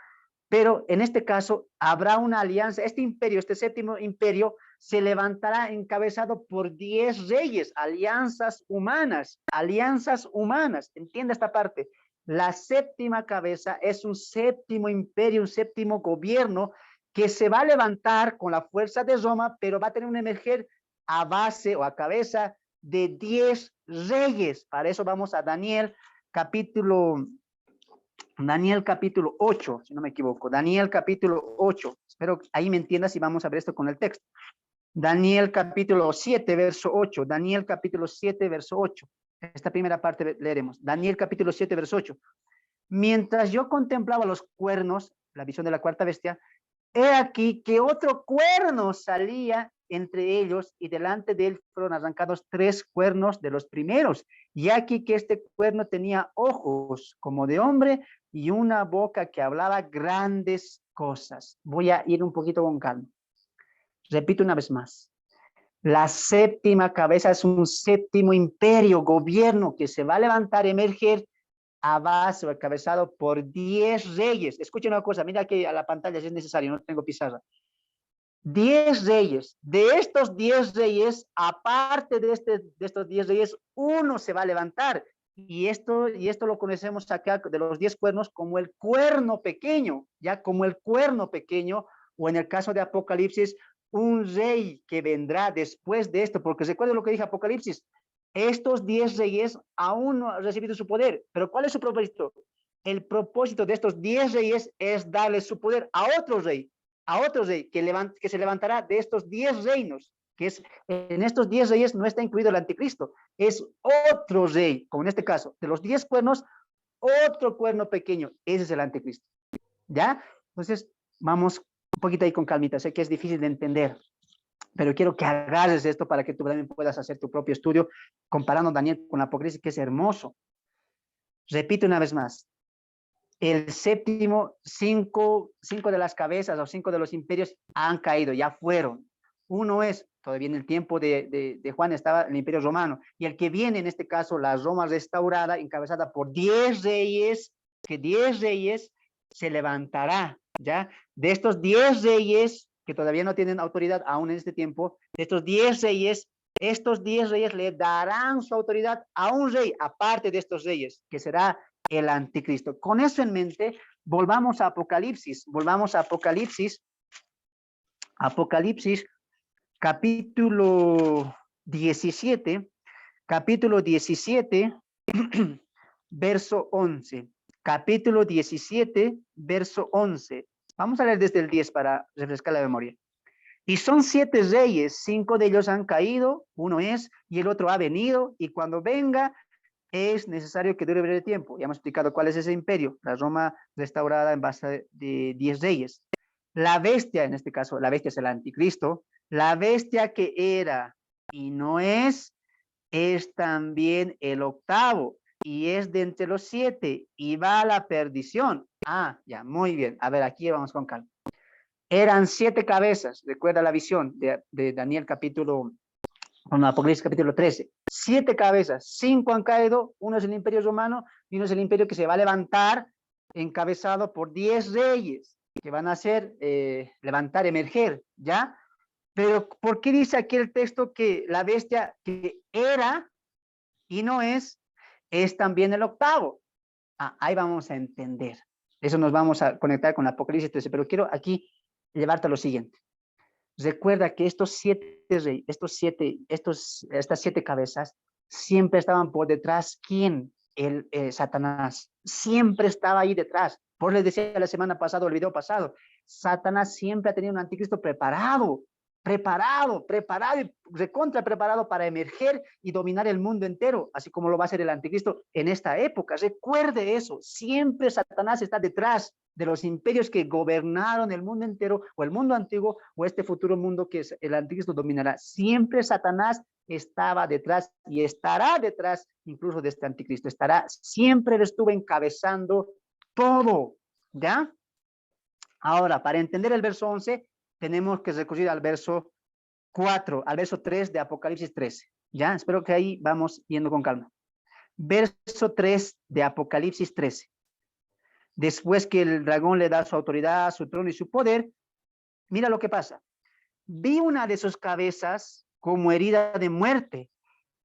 Pero en este caso habrá una alianza. Este imperio, este séptimo imperio, se levantará encabezado por 10 reyes, alianzas humanas, alianzas humanas. Entiende esta parte. La séptima cabeza es un séptimo imperio, un séptimo gobierno que se va a levantar con la fuerza de Roma, pero va a tener un emerger a base o a cabeza de 10 reyes. Para eso vamos a Daniel capítulo 8, si no me equivoco. Daniel capítulo 8. Espero ahí me entiendas y vamos a ver esto con el texto. Daniel capítulo 7, verso 8. Daniel capítulo 7, verso 8. Esta primera parte leeremos. Daniel capítulo 7, verso 8. Mientras yo contemplaba los cuernos, la visión de la cuarta bestia, he aquí que otro cuerno salía entre ellos y delante de él fueron arrancados 3 cuernos de los primeros. Y aquí que este cuerno tenía ojos como de hombre y una boca que hablaba grandes cosas. Voy a ir un poquito con calma. Repito una vez más. La séptima cabeza es un séptimo imperio, gobierno que se va a levantar, emerger a base o encabezado por 10 reyes. Escuchen una cosa, mira aquí a la pantalla si es necesario, no tengo pizarra. 10 reyes. De estos 10 reyes, aparte de estos 10 reyes, uno se va a levantar. Y esto lo conocemos acá de los 10 cuernos como el cuerno pequeño, ya como el cuerno pequeño, o en el caso de Apocalipsis, un rey que vendrá después de esto, porque recuerden lo que dije Apocalipsis, estos 10 reyes aún no han recibido su poder, pero ¿cuál es su propósito? El propósito de estos 10 reyes es darle su poder a otro rey que se levantará de estos 10 reinos, que es, en estos 10 reyes no está incluido el anticristo, es otro rey, como en este caso, de los 10 cuernos, otro cuerno pequeño, ese es el anticristo, ¿ya? Entonces, vamos un poquito ahí con calmita, sé que es difícil de entender, pero quiero que agarres esto para que tú también puedas hacer tu propio estudio, comparando Daniel con Apocalipsis, que es hermoso. Repito una vez más, el séptimo, cinco de las cabezas o 5 de los imperios han caído, ya fueron. Uno es, todavía en el tiempo de Juan estaba el imperio romano, y el que viene en este caso, la Roma restaurada, encabezada por 10 reyes, que 10 reyes se levantará, ¿ya? De estos 10 reyes, que todavía no tienen autoridad aún en este tiempo, de estos 10 reyes, estos 10 reyes le darán su autoridad a un rey, aparte de estos reyes, que será el anticristo. Con eso en mente, volvamos a Apocalipsis, Apocalipsis capítulo 17, verso 11, capítulo 17, verso 11. Vamos a leer desde el 10 para refrescar la memoria. Y son 7 reyes, 5 de ellos han caído, uno es, y el otro ha venido, y cuando venga, es necesario que dure breve tiempo. Ya hemos explicado cuál es ese imperio, la Roma restaurada en base de 10 reyes. La bestia, en este caso, la bestia es el anticristo, la bestia que era y no es también el octavo, y es de entre los 7, y va a la perdición. Ah, ya, muy bien. A ver, aquí vamos con calma. Eran 7 cabezas, recuerda la visión de Daniel capítulo con Apocalipsis capítulo 13, 7 cabezas, 5 han caído, uno es el imperio romano y uno es el imperio que se va a levantar encabezado por 10 reyes que van a hacer levantar, emerger, ¿ya? Pero ¿por qué dice aquí el texto que la bestia que era y no es también el octavo? Ah, ahí vamos a entender. Eso nos vamos a conectar con Apocalipsis 13, pero quiero aquí llevarte a lo siguiente. Recuerda que estas 7 cabezas siempre estaban por detrás. ¿Quién? Satanás. Siempre estaba ahí detrás. Por les decía la semana pasada, el video pasado, Satanás siempre ha tenido un anticristo preparado y recontra preparado para emerger y dominar el mundo entero, así como lo va a hacer el anticristo en esta época. Recuerde eso, siempre Satanás está detrás de los imperios que gobernaron el mundo entero, o el mundo antiguo, o este futuro mundo que el anticristo dominará. Siempre Satanás estaba detrás y estará detrás incluso de este anticristo. Siempre él estuvo encabezando todo, ¿ya? Ahora, para entender el verso 11, tenemos que recurrir al verso 4, al verso 3 de Apocalipsis 13. Ya, espero que ahí vamos yendo con calma. Verso 3 de Apocalipsis 13. Después que el dragón le da su autoridad, su trono y su poder, mira lo que pasa. Vi una de sus cabezas como herida de muerte,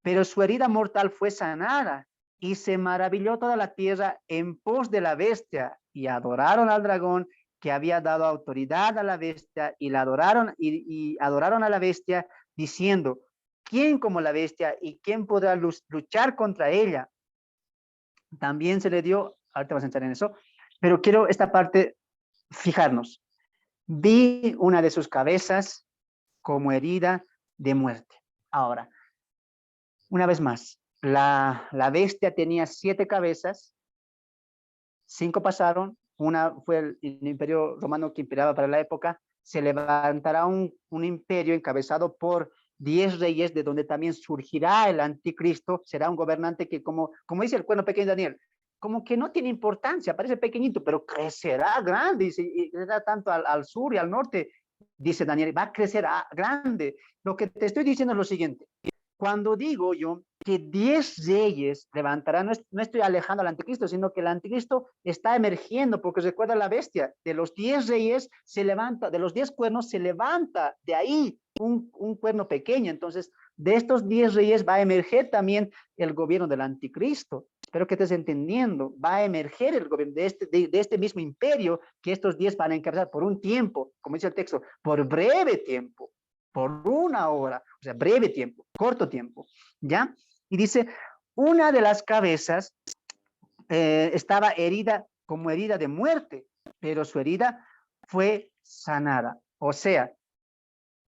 pero su herida mortal fue sanada, y se maravilló toda la tierra en pos de la bestia, y adoraron al dragón que había dado autoridad a la bestia, y la adoraron y adoraron a la bestia, diciendo: ¿quién como la bestia y quién podrá luchar contra ella? También se le dio, ahorita vas a entrar en eso, pero quiero esta parte fijarnos. Vi una de sus cabezas como herida de muerte. Ahora, una vez más, la bestia tenía 7 cabezas, 5 pasaron, una fue el imperio romano que imperaba para la época. Se levantará un imperio encabezado por 10 reyes, de donde también surgirá el anticristo. Será un gobernante que, como dice el cuerno pequeño Daniel, como que no tiene importancia, parece pequeñito, pero crecerá grande, y crecerá tanto al sur y al norte, dice Daniel, va a crecer grande. Lo que te estoy diciendo es lo siguiente: cuando digo yo que 10 reyes levantarán, no estoy alejando al anticristo, sino que el anticristo está emergiendo, porque recuerda la bestia, de los 10 reyes se levanta, de los 10 cuernos se levanta de ahí un cuerno pequeño. Entonces, de estos 10 reyes va a emerger también el gobierno del anticristo. Espero que estés entendiendo. Va a emerger el gobierno de este mismo imperio, que estos 10 van a encabezar por un tiempo, como dice el texto, por breve tiempo, por una hora, o sea, breve tiempo, corto tiempo, ¿ya? Y dice, una de las cabezas estaba herida como herida de muerte, pero su herida fue sanada. O sea,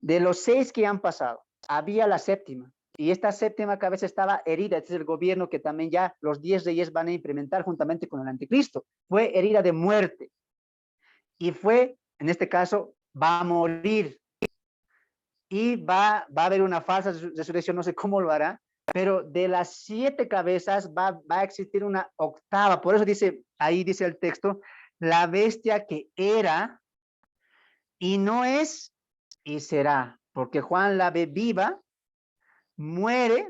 de los 6 que han pasado, había la séptima, y esta séptima cabeza estaba herida. Este es el gobierno que también ya los 10 reyes van a implementar juntamente con el anticristo. Fue herida de muerte, y fue, en este caso, va a morir, y va a haber una falsa resurrección, no sé cómo lo hará, pero de las 7 cabezas va a existir una octava. Por eso dice, ahí dice el texto, la bestia que era y no es y será, porque Juan la ve viva, muere,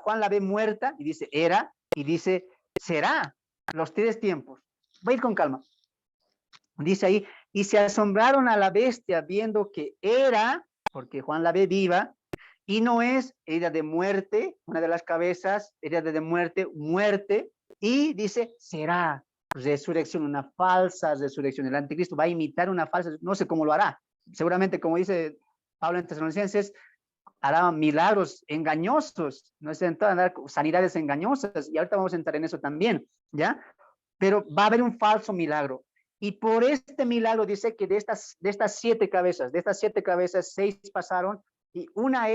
Juan la ve muerta y dice era, y dice será, los 3 tiempos. Voy a ir con calma. Dice ahí, y se asombraron a la bestia viendo que era, porque Juan la ve viva, y no es herida de muerte, una de las cabezas, herida de muerte, muerte, y dice, será resurrección, una falsa resurrección. El anticristo va a imitar una falsa, no sé cómo lo hará. Seguramente, como dice Pablo en Tesalonicenses, hará milagros engañosos, no sé, dar sanidades engañosas, y ahorita vamos a entrar en eso también, ¿ya? Pero va a haber un falso milagro. Y por este milagro dice que de estas 7 cabezas, 6 pasaron, y una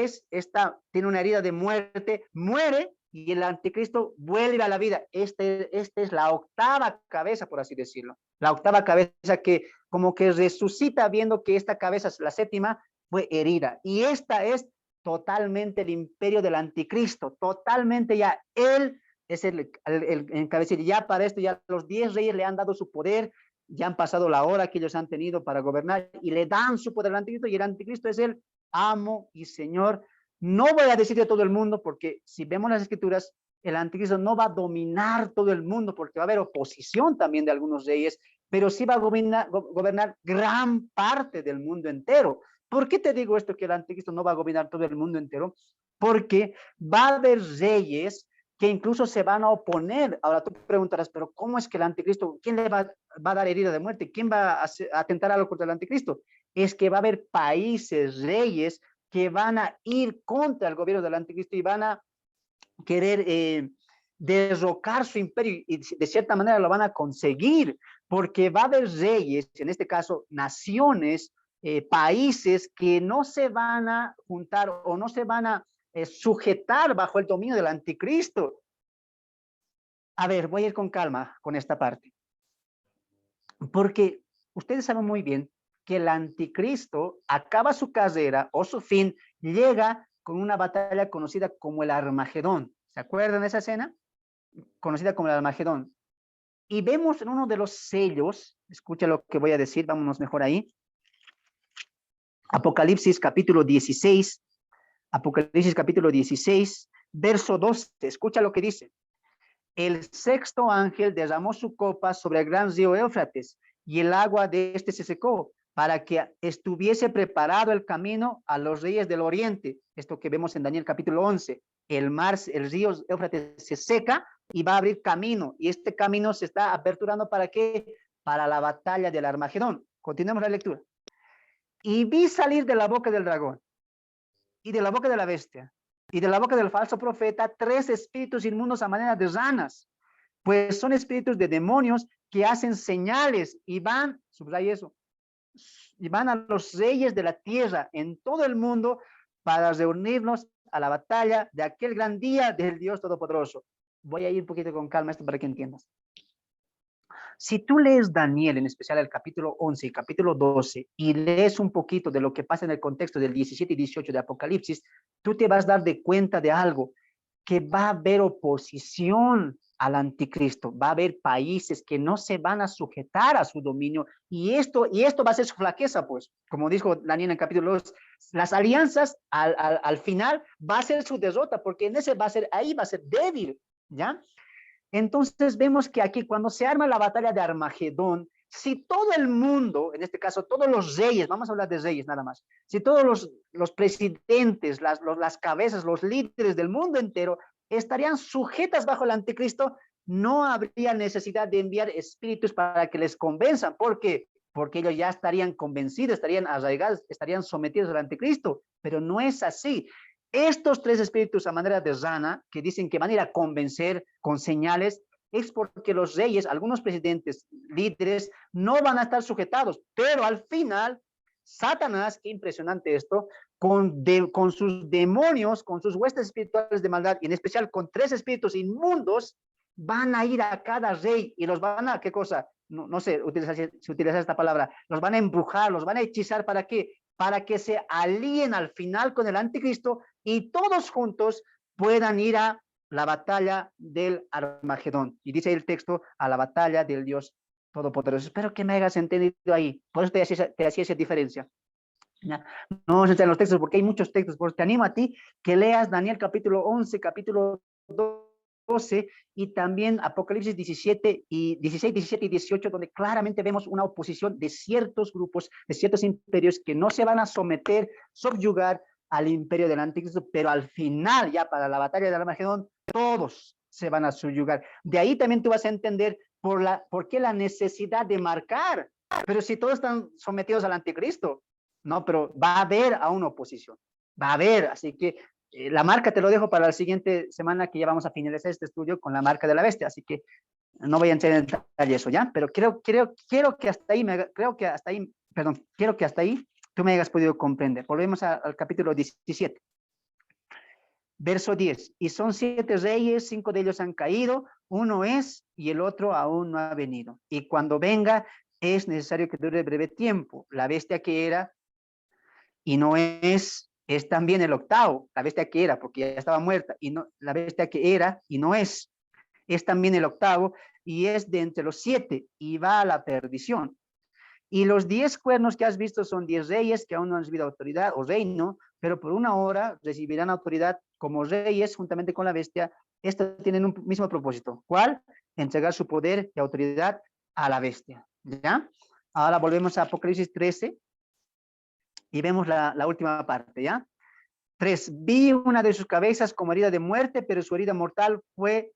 tiene una herida de muerte, muere, y el anticristo vuelve a la vida. Esta es la octava cabeza, por así decirlo. La octava cabeza que como que resucita viendo que esta cabeza, la séptima, fue herida. Y esta es totalmente el imperio del anticristo, totalmente ya él es el encabezado. Ya para esto, ya los 10 reyes le han dado su poder, ya han pasado la hora que ellos han tenido para gobernar, y le dan su poder al anticristo, y el anticristo es el amo y señor. No voy a decir de todo el mundo, porque si vemos las escrituras, el anticristo no va a dominar todo el mundo, porque va a haber oposición también de algunos reyes, pero sí va a gobernar gran parte del mundo entero. ¿Por qué te digo esto, que el anticristo no va a gobernar todo el mundo entero? Porque va a haber reyes que incluso se van a oponer. Ahora tú preguntarás, pero ¿cómo es que el anticristo, quién le va a dar herida de muerte? ¿Quién va a atentar algo contra el anticristo? Es que va a haber países, reyes, que van a ir contra el gobierno del anticristo y van a querer derrocar su imperio, y de cierta manera lo van a conseguir, porque va a haber reyes, en este caso naciones, países que no se van a juntar o no se van a sujetar bajo el dominio del anticristo. A ver, voy a ir con calma con esta parte, porque ustedes saben muy bien que el anticristo acaba su carrera o su fin, llega con una batalla conocida como el Armagedón. ¿Se acuerdan de esa escena? Conocida como el Armagedón. Y vemos en uno de los sellos, escucha lo que voy a decir, vámonos mejor ahí. Apocalipsis capítulo 16, Apocalipsis capítulo 16, verso 12. Escucha lo que dice. El sexto ángel derramó su copa sobre el gran río Éufrates y el agua de este se secó para que estuviese preparado el camino a los reyes del oriente. Esto que vemos en Daniel capítulo 11. El río Éufrates se seca y va a abrir camino. Y este camino se está aperturando ¿para qué? Para la batalla del Armagedón. Continuemos la lectura. Y vi salir de la boca del dragón y de la boca de la bestia y de la boca del falso profeta 3 espíritus inmundos a manera de ranas, pues son espíritus de demonios que hacen señales y van, subraya eso, y van a los reyes de la tierra en todo el mundo para reunirnos a la batalla de aquel gran día del Dios Todopoderoso. Voy a ir un poquito con calma esto para que entiendas. Si tú lees Daniel, en especial el capítulo 11 y capítulo 12, y lees un poquito de lo que pasa en el contexto del 17 y 18 de Apocalipsis, tú te vas a dar de cuenta de algo, que va a haber oposición al anticristo, va a haber países que no se van a sujetar a su dominio, y esto va a ser su flaqueza, pues, como dijo Daniel en el capítulo 2, las alianzas al final va a ser su derrota, porque en ese ahí va a ser débil, ¿ya? Entonces vemos que aquí cuando se arma la batalla de Armagedón, si todo el mundo, en este caso todos los reyes, vamos a hablar de reyes nada más, si todos los presidentes, las cabezas, los líderes del mundo entero estarían sujetas bajo el anticristo, no habría necesidad de enviar espíritus para que les convenzan. ¿Por qué? Porque ellos ya estarían convencidos, estarían arraigados, estarían sometidos al anticristo, pero no es así. Estos 3 espíritus a manera de rana, que dicen que van a ir a convencer con señales, es porque los reyes, algunos presidentes, líderes, no van a estar sujetados, pero al final, Satanás, qué impresionante esto, con sus demonios, con sus huestes espirituales de maldad, y en especial con 3 espíritus inmundos, van a ir a cada rey y los van a, ¿qué cosa? No sé si utilizar esta palabra, los van a embrujar, los van a hechizar, ¿para qué? Para que se alíen al final con el anticristo y todos juntos puedan ir a la batalla del Armagedón. Y dice el texto, a la batalla del Dios Todopoderoso. Espero que me hayas entendido ahí. Por eso te hacía esa diferencia. ¿Ya? No se en los textos porque hay muchos textos. Por eso te animo a ti que leas Daniel capítulo 11, capítulo 12 y también Apocalipsis 17 y 16, 17 y 18, donde claramente vemos una oposición de ciertos grupos, de ciertos imperios que no se van a someter, subyugar al imperio del anticristo, pero al final, ya para la batalla de Armagedón, todos se van a subyugar. De ahí también tú vas a entender por qué la necesidad de marcar, pero si todos están sometidos al anticristo, no, pero va a haber a una oposición, va a haber, así que la marca te lo dejo para la siguiente semana, que ya vamos a finalizar este estudio con la marca de la bestia, así que no voy a entrar en detalle eso, ¿ya? Pero quiero que hasta ahí, quiero que hasta ahí tú me hayas podido comprender. Volvemos al capítulo 17. Verso 10. Y son 7 reyes, 5 de ellos han caído, uno es y el otro aún no ha venido. Y cuando venga es necesario que dure breve tiempo. La bestia que era y no es también el octavo, la bestia que era, porque ya estaba muerta, y no, la bestia que era y no es también el octavo, y es de entre los 7, y va a la perdición. Y los 10 cuernos que has visto son 10 reyes que aún no han recibido autoridad o reino, pero por una hora recibirán autoridad como reyes juntamente con la bestia. Estos tienen un mismo propósito. ¿Cuál? Entregar su poder y autoridad a la bestia. ¿Ya? Ahora volvemos a Apocalipsis 13 y vemos la última parte, ¿ya? 3. Vi una de sus cabezas como herida de muerte, pero su herida mortal fue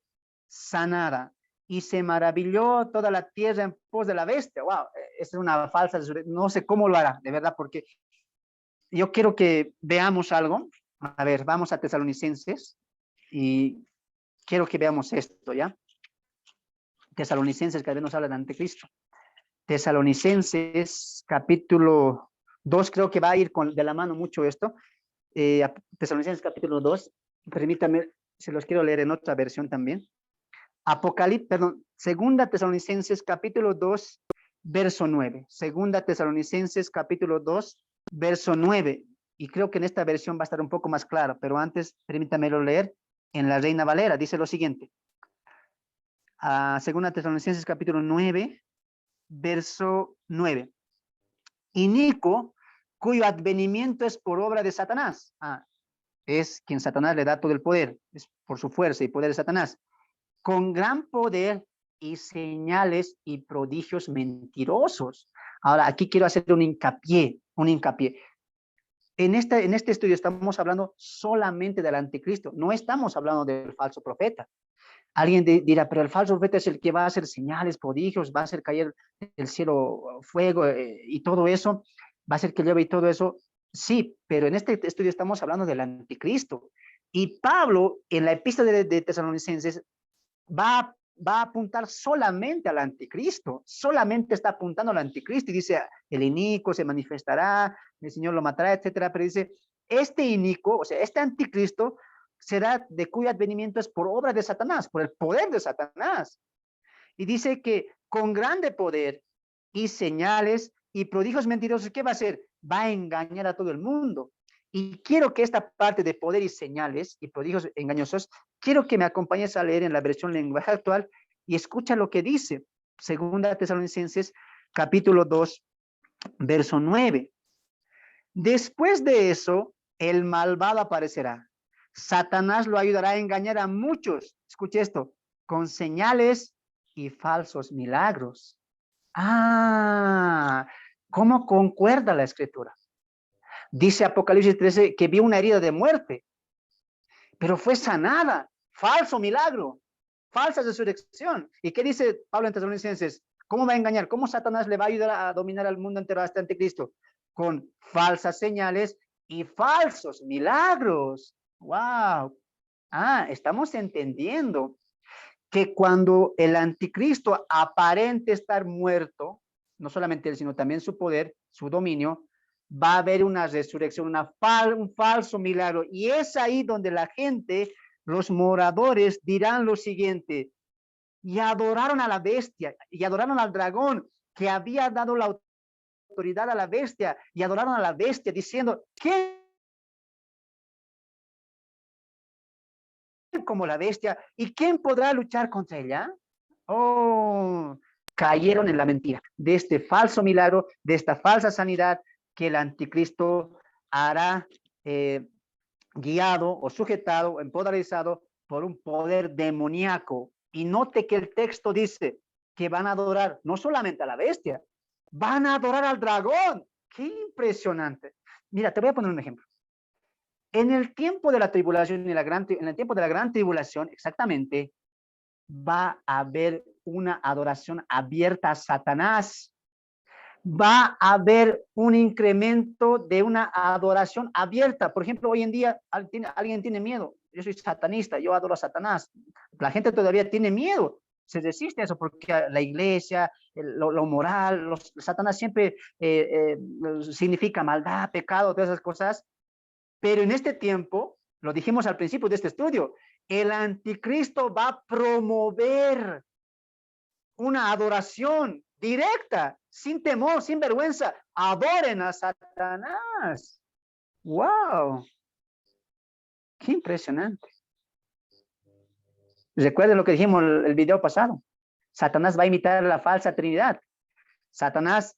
sanada. Y se maravilló toda la tierra en pos de la bestia. Wow, es una falsa, no sé cómo lo hará, de verdad, porque yo quiero que veamos algo. A ver, vamos a Tesalonicenses y quiero que veamos esto, ¿ya? Tesalonicenses, que a veces nos habla de anticristo. Tesalonicenses, capítulo 2, creo que va a ir de la mano mucho esto. Tesalonicenses capítulo 2, permítame, se los quiero leer en otra versión también. Segunda Tesalonicenses capítulo 2, verso 9. Segunda Tesalonicenses capítulo 2, verso 9. Y creo que en esta versión va a estar un poco más claro, pero antes permítamelo leer en la Reina Valera. Dice lo siguiente. Segunda Tesalonicenses capítulo 9, verso 9. Inico, cuyo advenimiento es por obra de Satanás. es quien Satanás le da todo el poder, es por su fuerza y poder de Satanás, con gran poder y señales y prodigios mentirosos. Ahora, aquí quiero hacer un hincapié, un hincapié. En este estudio estamos hablando solamente del anticristo, no estamos hablando del falso profeta. Alguien dirá, pero el falso profeta es el que va a hacer señales, prodigios, va a hacer caer del cielo fuego y todo eso, va a hacer que llueva y todo eso. Sí, pero en este estudio estamos hablando del anticristo. Y Pablo, en la epístola de Tesalonicenses, va a apuntar solamente al anticristo, solamente está apuntando al anticristo y dice, el inicuo se manifestará, el Señor lo matará, etcétera, pero dice, este inicuo, o sea, este anticristo será de cuyo advenimiento es por obra de Satanás, por el poder de Satanás. Y dice que con grande poder y señales y prodigios mentirosos, ¿qué va a hacer? Va a engañar a todo el mundo. Y quiero que esta parte de poder y señales y prodigios engañosos, quiero que me acompañes a leer en la versión lenguaje actual y escucha lo que dice. Segunda Tesalonicenses, capítulo 2, verso 9. Después de eso, el malvado aparecerá. Satanás lo ayudará a engañar a muchos. Escuche esto, con señales y falsos milagros. Ah, ¿cómo concuerda la escritura? Dice Apocalipsis 13 que vio una herida de muerte, pero fue sanada. Falso milagro, falsa resurrección. ¿Y qué dice Pablo en Tesalonicenses? ¿Cómo va a engañar? ¿Cómo Satanás le va a ayudar a dominar al mundo entero hasta anticristo? Con falsas señales y falsos milagros. ¡Wow! Ah, estamos entendiendo que cuando el anticristo aparente estar muerto, no solamente él, sino también su poder, su dominio, va a haber una resurrección, un falso milagro. Y es ahí donde la gente, los moradores, dirán lo siguiente, y adoraron a la bestia, y adoraron al dragón, que había dado la autoridad a la bestia, y adoraron a la bestia, diciendo, ¿quién como la bestia? ¿Y quién podrá luchar contra ella? Oh, cayeron en la mentira de este falso milagro, de esta falsa sanidad que el anticristo hará guiado o sujetado, empoderizado por un poder demoníaco. Y note que el texto dice que van a adorar no solamente a la bestia, van a adorar al dragón. ¡Qué impresionante! Mira, te voy a poner un ejemplo. En el tiempo de la tribulación, en el tiempo de la gran tribulación, exactamente, va a haber una adoración abierta a Satanás. Va a haber un incremento de una adoración abierta. Por ejemplo, hoy en día alguien tiene miedo. Yo soy satanista, yo adoro a Satanás. La gente todavía tiene miedo. Se resiste a eso porque la iglesia, lo moral, Satanás siempre significa maldad, pecado, todas esas cosas. Pero en este tiempo, lo dijimos al principio de este estudio, el anticristo va a promover una adoración directa, sin temor, sin vergüenza. Adoren a Satanás. ¡Wow! ¡Qué impresionante! Recuerden lo que dijimos en el video pasado. Satanás va a imitar la falsa Trinidad. Satanás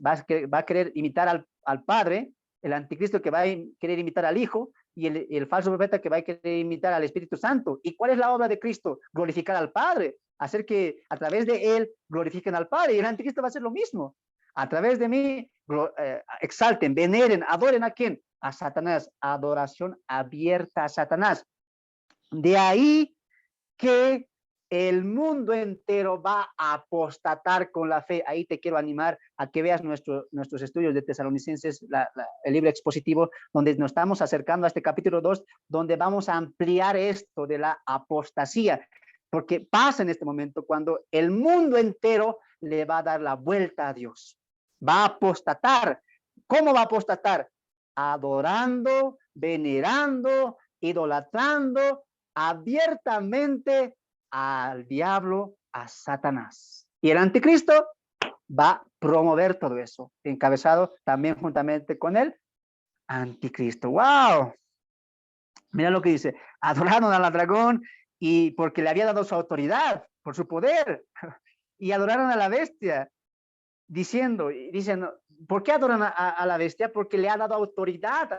va a querer imitar al Padre, el anticristo que va a querer imitar al Hijo y el falso profeta que va a querer imitar al Espíritu Santo. ¿Y cuál es la obra de Cristo? Glorificar al Padre, hacer que a través de Él glorifiquen al Padre. Y el anticristo va a hacer lo mismo. A través de mí exalten, veneren, adoren a quién? A Satanás. Adoración abierta a Satanás. De ahí que el mundo entero va a apostatar con la fe. Ahí te quiero animar a que veas nuestros estudios de Tesalonicenses, el libro expositivo, donde nos estamos acercando a este capítulo 2, donde vamos a ampliar esto de la apostasía, porque pasa en este momento cuando el mundo entero le va a dar la vuelta a Dios. Va a apostatar. ¿Cómo va a apostatar? Adorando, venerando, idolatrando abiertamente al diablo, a Satanás. Y el anticristo va a promover todo eso, encabezado también juntamente con el anticristo. ¡Wow! Mira lo que dice, adoraron al dragón y porque le había dado su autoridad, por su poder, y adoraron a la bestia, dicen, ¿por qué adoran a la bestia? Porque le ha dado autoridad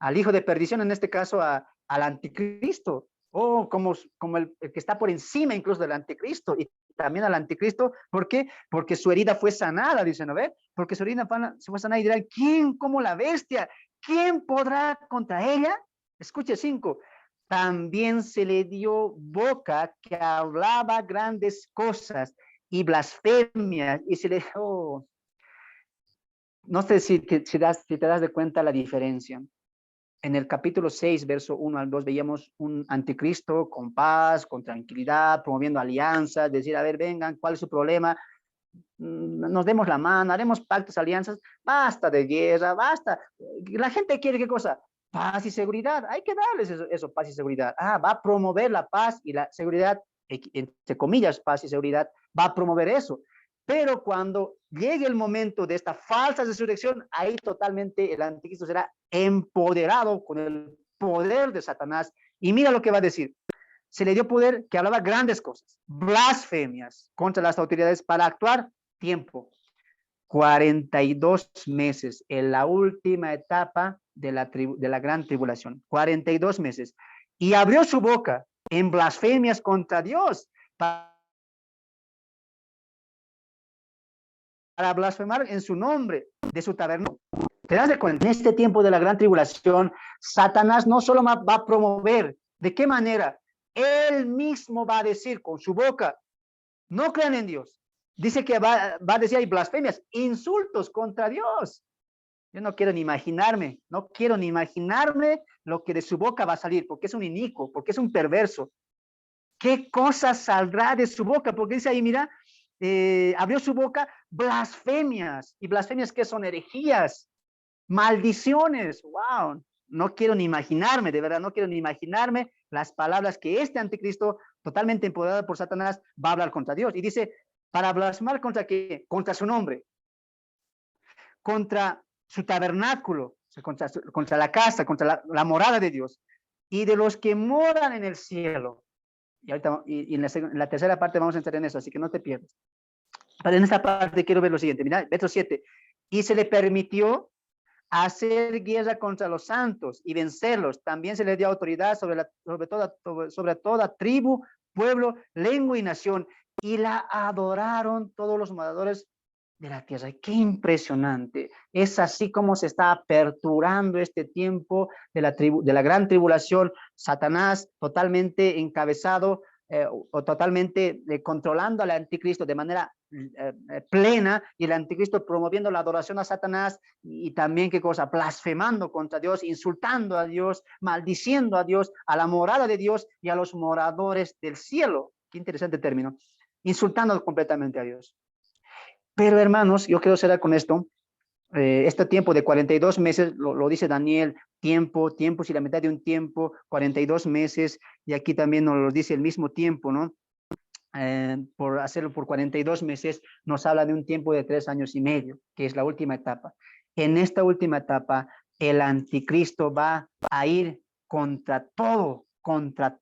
al hijo de perdición, en este caso al anticristo, o como el que está por encima incluso del anticristo, y también al anticristo. ¿Por qué? Porque su herida fue sanada, dice, ¿no ve? Porque su herida fue sanada, y dirán, ¿quién como la bestia? ¿Quién podrá contra ella? Escuche 5. También se le dio boca que hablaba grandes cosas y blasfemias, y se le... Oh, no sé si te das de cuenta la diferencia. En el capítulo 6, verso 1 al 2, veíamos un anticristo con paz, con tranquilidad, promoviendo alianzas, decir, a ver, vengan, ¿cuál es su problema? Nos demos la mano, haremos pactos, alianzas, basta de guerra, basta. La gente quiere qué cosa? Paz y seguridad. Hay que darles eso, paz y seguridad. Va a promover la paz y la seguridad, entre comillas, paz y seguridad, va a promover eso. Pero cuando llegue el momento de esta falsa resurrección, ahí totalmente el anticristo será empoderado con el poder de Satanás. Y mira lo que va a decir. Se le dio poder que hablaba grandes cosas, blasfemias contra las autoridades para actuar tiempo. 42 meses en la última etapa de la gran tribulación. 42 meses. Y abrió su boca en blasfemias contra Dios para blasfemar en su nombre de su tabernáculo. ¿Te das de cuenta? En este tiempo de la gran tribulación, Satanás no solo va a promover, ¿de qué manera? Él mismo va a decir con su boca, no crean en Dios. Dice que va a decir hay blasfemias, insultos contra Dios. Yo no quiero ni imaginarme, no quiero ni imaginarme lo que de su boca va a salir, porque es un inicuo, porque es un perverso. ¿Qué cosa saldrá de su boca? Porque dice ahí, mira, abrió su boca blasfemias. ¿Y blasfemias qué son? Herejías, maldiciones. ¡Wow! No quiero ni imaginarme, de verdad, no quiero ni imaginarme las palabras que este anticristo, totalmente empoderado por Satanás, va a hablar contra Dios. Y dice, ¿para blasfemar contra qué? Contra su nombre, contra su tabernáculo, contra la casa, contra la morada de Dios, y de los que moran en el cielo. Y, ahorita, y en la tercera parte vamos a entrar en eso, así que no te pierdas. Pero en esta parte quiero ver lo siguiente, mira, verso 7. Y se le permitió hacer guerra contra los santos y vencerlos. También se le dio autoridad sobre toda tribu, pueblo, lengua y nación. Y la adoraron todos los moradores de la tierra. Qué impresionante. Es así como se está aperturando este tiempo de la gran tribulación. Satanás totalmente encabezado o totalmente controlando al anticristo de manera plena, y el anticristo promoviendo la adoración a Satanás, y también qué cosa, blasfemando contra Dios, insultando a Dios, maldiciendo a Dios, a la morada de Dios y a los moradores del cielo. Qué interesante término. Insultando completamente a Dios. Pero hermanos, yo quiero cerrar con esto. Este tiempo de 42 meses, lo dice Daniel, tiempos y la mitad de un tiempo, 42 meses, y aquí también nos lo dice el mismo tiempo, ¿no? Por hacerlo por 42 meses, nos habla de un tiempo de 3 años y medio, que es la última etapa. En esta última etapa, el anticristo va a ir contra todo, contra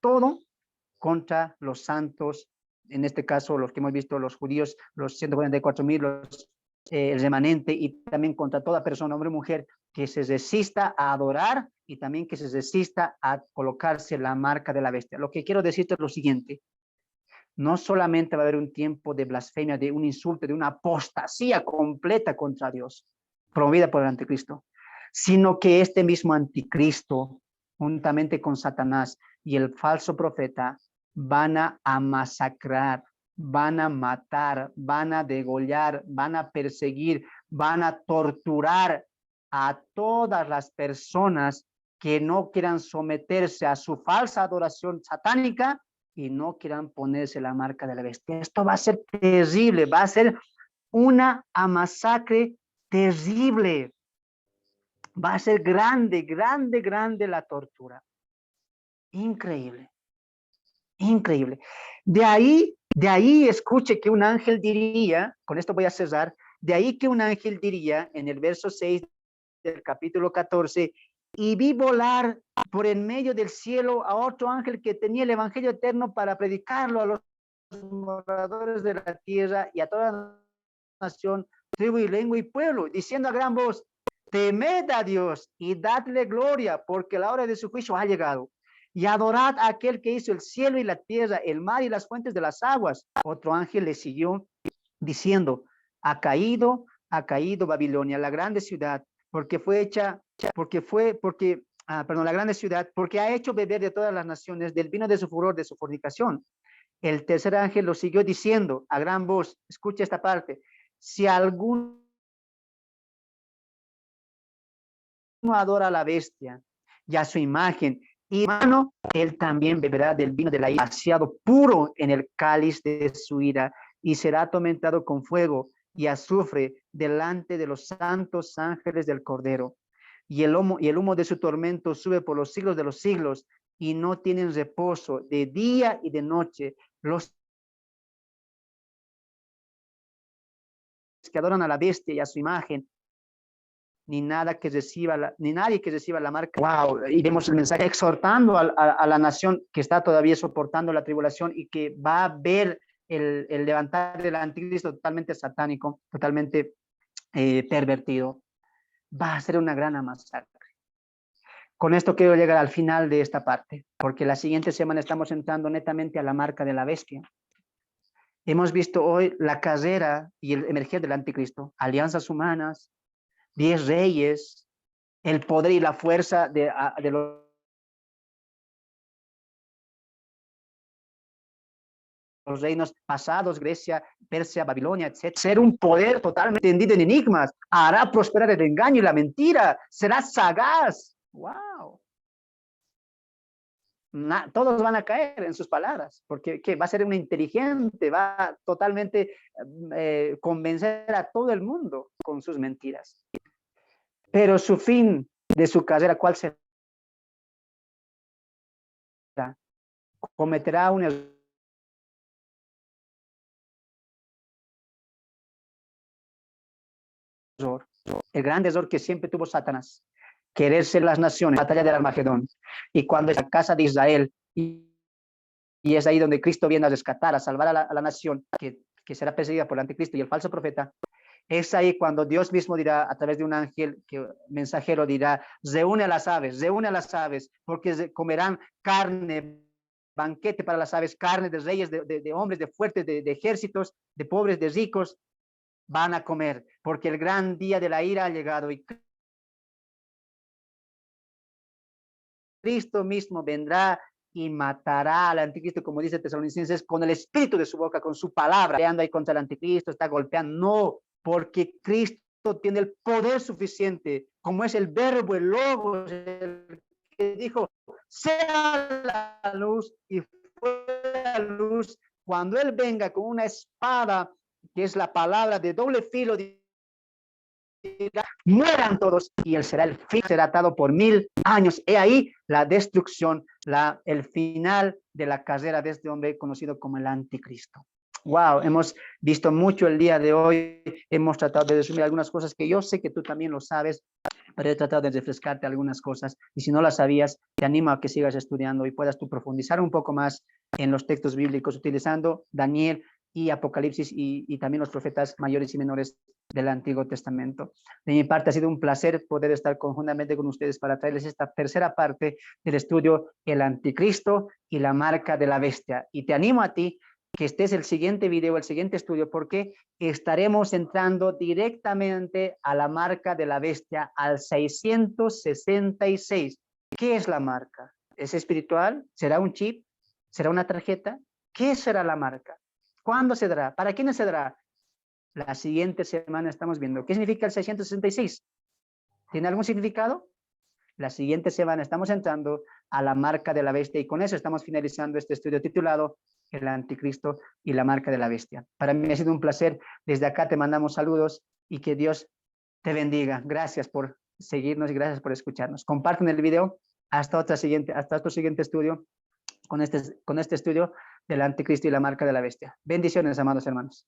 los santos, en este caso los que hemos visto, los judíos, los 144,000, el remanente, y también contra toda persona, hombre o mujer, que se resista a adorar y también que se resista a colocarse la marca de la bestia. Lo que quiero decirte es lo siguiente: no solamente va a haber un tiempo de blasfemia, de un insulto, de una apostasía completa contra Dios, promovida por el anticristo, sino que este mismo anticristo, juntamente con Satanás y el falso profeta, van a masacrar, van a matar, van a degollar, van a perseguir, van a torturar a todas las personas que no quieran someterse a su falsa adoración satánica y no quieran ponerse la marca de la bestia. Esto va a ser terrible, va a ser una masacre terrible. Va a ser grande, grande, grande la tortura. Increíble, increíble. De ahí escuche que un ángel diría, con esto voy a cerrar, de ahí que un ángel diría en el verso 6 del capítulo 14, y vi volar por en medio del cielo a otro ángel que tenía el evangelio eterno para predicarlo a los moradores de la tierra y a toda nación, tribu y lengua y pueblo, diciendo a gran voz: temed a Dios y dadle gloria, porque la hora de su juicio ha llegado. Y adorad a aquel que hizo el cielo y la tierra, el mar y las fuentes de las aguas. Otro ángel le siguió diciendo, ha caído Babilonia, la grande ciudad, porque fue hecha, la grande ciudad, porque ha hecho beber de todas las naciones del vino de su furor, de su fornicación. El tercer ángel lo siguió diciendo a gran voz, escucha esta parte, si alguno adora a la bestia y a su imagen, y hermano, él también beberá del vino de la ira, demasiado puro en el cáliz de su ira, y será atormentado con fuego y azufre delante de los santos ángeles del Cordero. Y el humo de su tormento sube por los siglos de los siglos, y no tienen reposo de día y de noche los que adoran a la bestia y a su imagen, ni nadie que reciba la marca. Wow, y vemos el mensaje exhortando a la nación que está todavía soportando la tribulación y que va a ver el levantar del anticristo totalmente satánico, totalmente pervertido. Va a ser una gran masacre. Con esto quiero llegar al final de esta parte, porque la siguiente semana estamos entrando netamente a la marca de la bestia. Hemos visto hoy la carrera y el emerger del anticristo, alianzas humanas, 10 reyes, el poder y la fuerza de los reinos pasados, Grecia, Persia, Babilonia, etc. Ser un poder totalmente entendido en enigmas, hará prosperar el engaño y la mentira, será sagaz. ¡Wow! Todos van a caer en sus palabras, porque va a ser un inteligente, va a totalmente convencer a todo el mundo con sus mentiras. Pero su fin de su carrera, ¿cuál será? Cometerá un error, el gran error que siempre tuvo Satanás, querer ser las naciones, batalla del Armagedón. Y cuando es la casa de Israel, y es ahí donde Cristo viene a rescatar, a salvar a la nación que será perseguida por el anticristo y el falso profeta, es ahí cuando Dios mismo dirá a través de un ángel, que mensajero dirá, reúne a las aves, porque comerán carne, banquete para las aves, carne de reyes, de hombres, de fuertes, de ejércitos, de pobres, de ricos, van a comer, porque el gran día de la ira ha llegado y Cristo mismo vendrá y matará al anticristo, como dice Tesalonicenses, con el espíritu de su boca, con su palabra, peleando ahí contra el anticristo, está golpeando. No, porque Cristo tiene el poder suficiente, como es el verbo, el logo, el que dijo, sea la luz, y fue la luz. Cuando Él venga con una espada, que es la palabra de doble filo, mueran todos y él será el fin, será atado por 1000 años. He ahí la destrucción, el final de la carrera de este hombre conocido como el anticristo. Wow, hemos visto mucho el día de hoy, hemos tratado de resumir algunas cosas que yo sé que tú también lo sabes, pero he tratado de refrescarte algunas cosas, y si no las sabías, te animo a que sigas estudiando y puedas tú profundizar un poco más en los textos bíblicos utilizando Daniel y Apocalipsis y también los profetas mayores y menores del Antiguo Testamento. De mi parte ha sido un placer poder estar conjuntamente con ustedes para traerles esta tercera parte del estudio, el anticristo y la marca de la bestia. Y te animo a ti que estés el siguiente video, el siguiente estudio, porque estaremos entrando directamente a la marca de la bestia, al 666. ¿Qué es la marca? ¿Es espiritual? ¿Será un chip? ¿Será una tarjeta? ¿Qué será la marca? ¿Cuándo se dará? ¿Para quiénes se dará? La siguiente semana estamos viendo. ¿Qué significa el 666? ¿Tiene algún significado? La siguiente semana estamos entrando a la marca de la bestia y con eso estamos finalizando este estudio titulado El Anticristo y la marca de la bestia. Para mí ha sido un placer. Desde acá te mandamos saludos y que Dios te bendiga. Gracias por seguirnos y gracias por escucharnos. Compartan el video. Hasta otro siguiente estudio con este estudio del Anticristo y la marca de la bestia. Bendiciones, amados hermanos.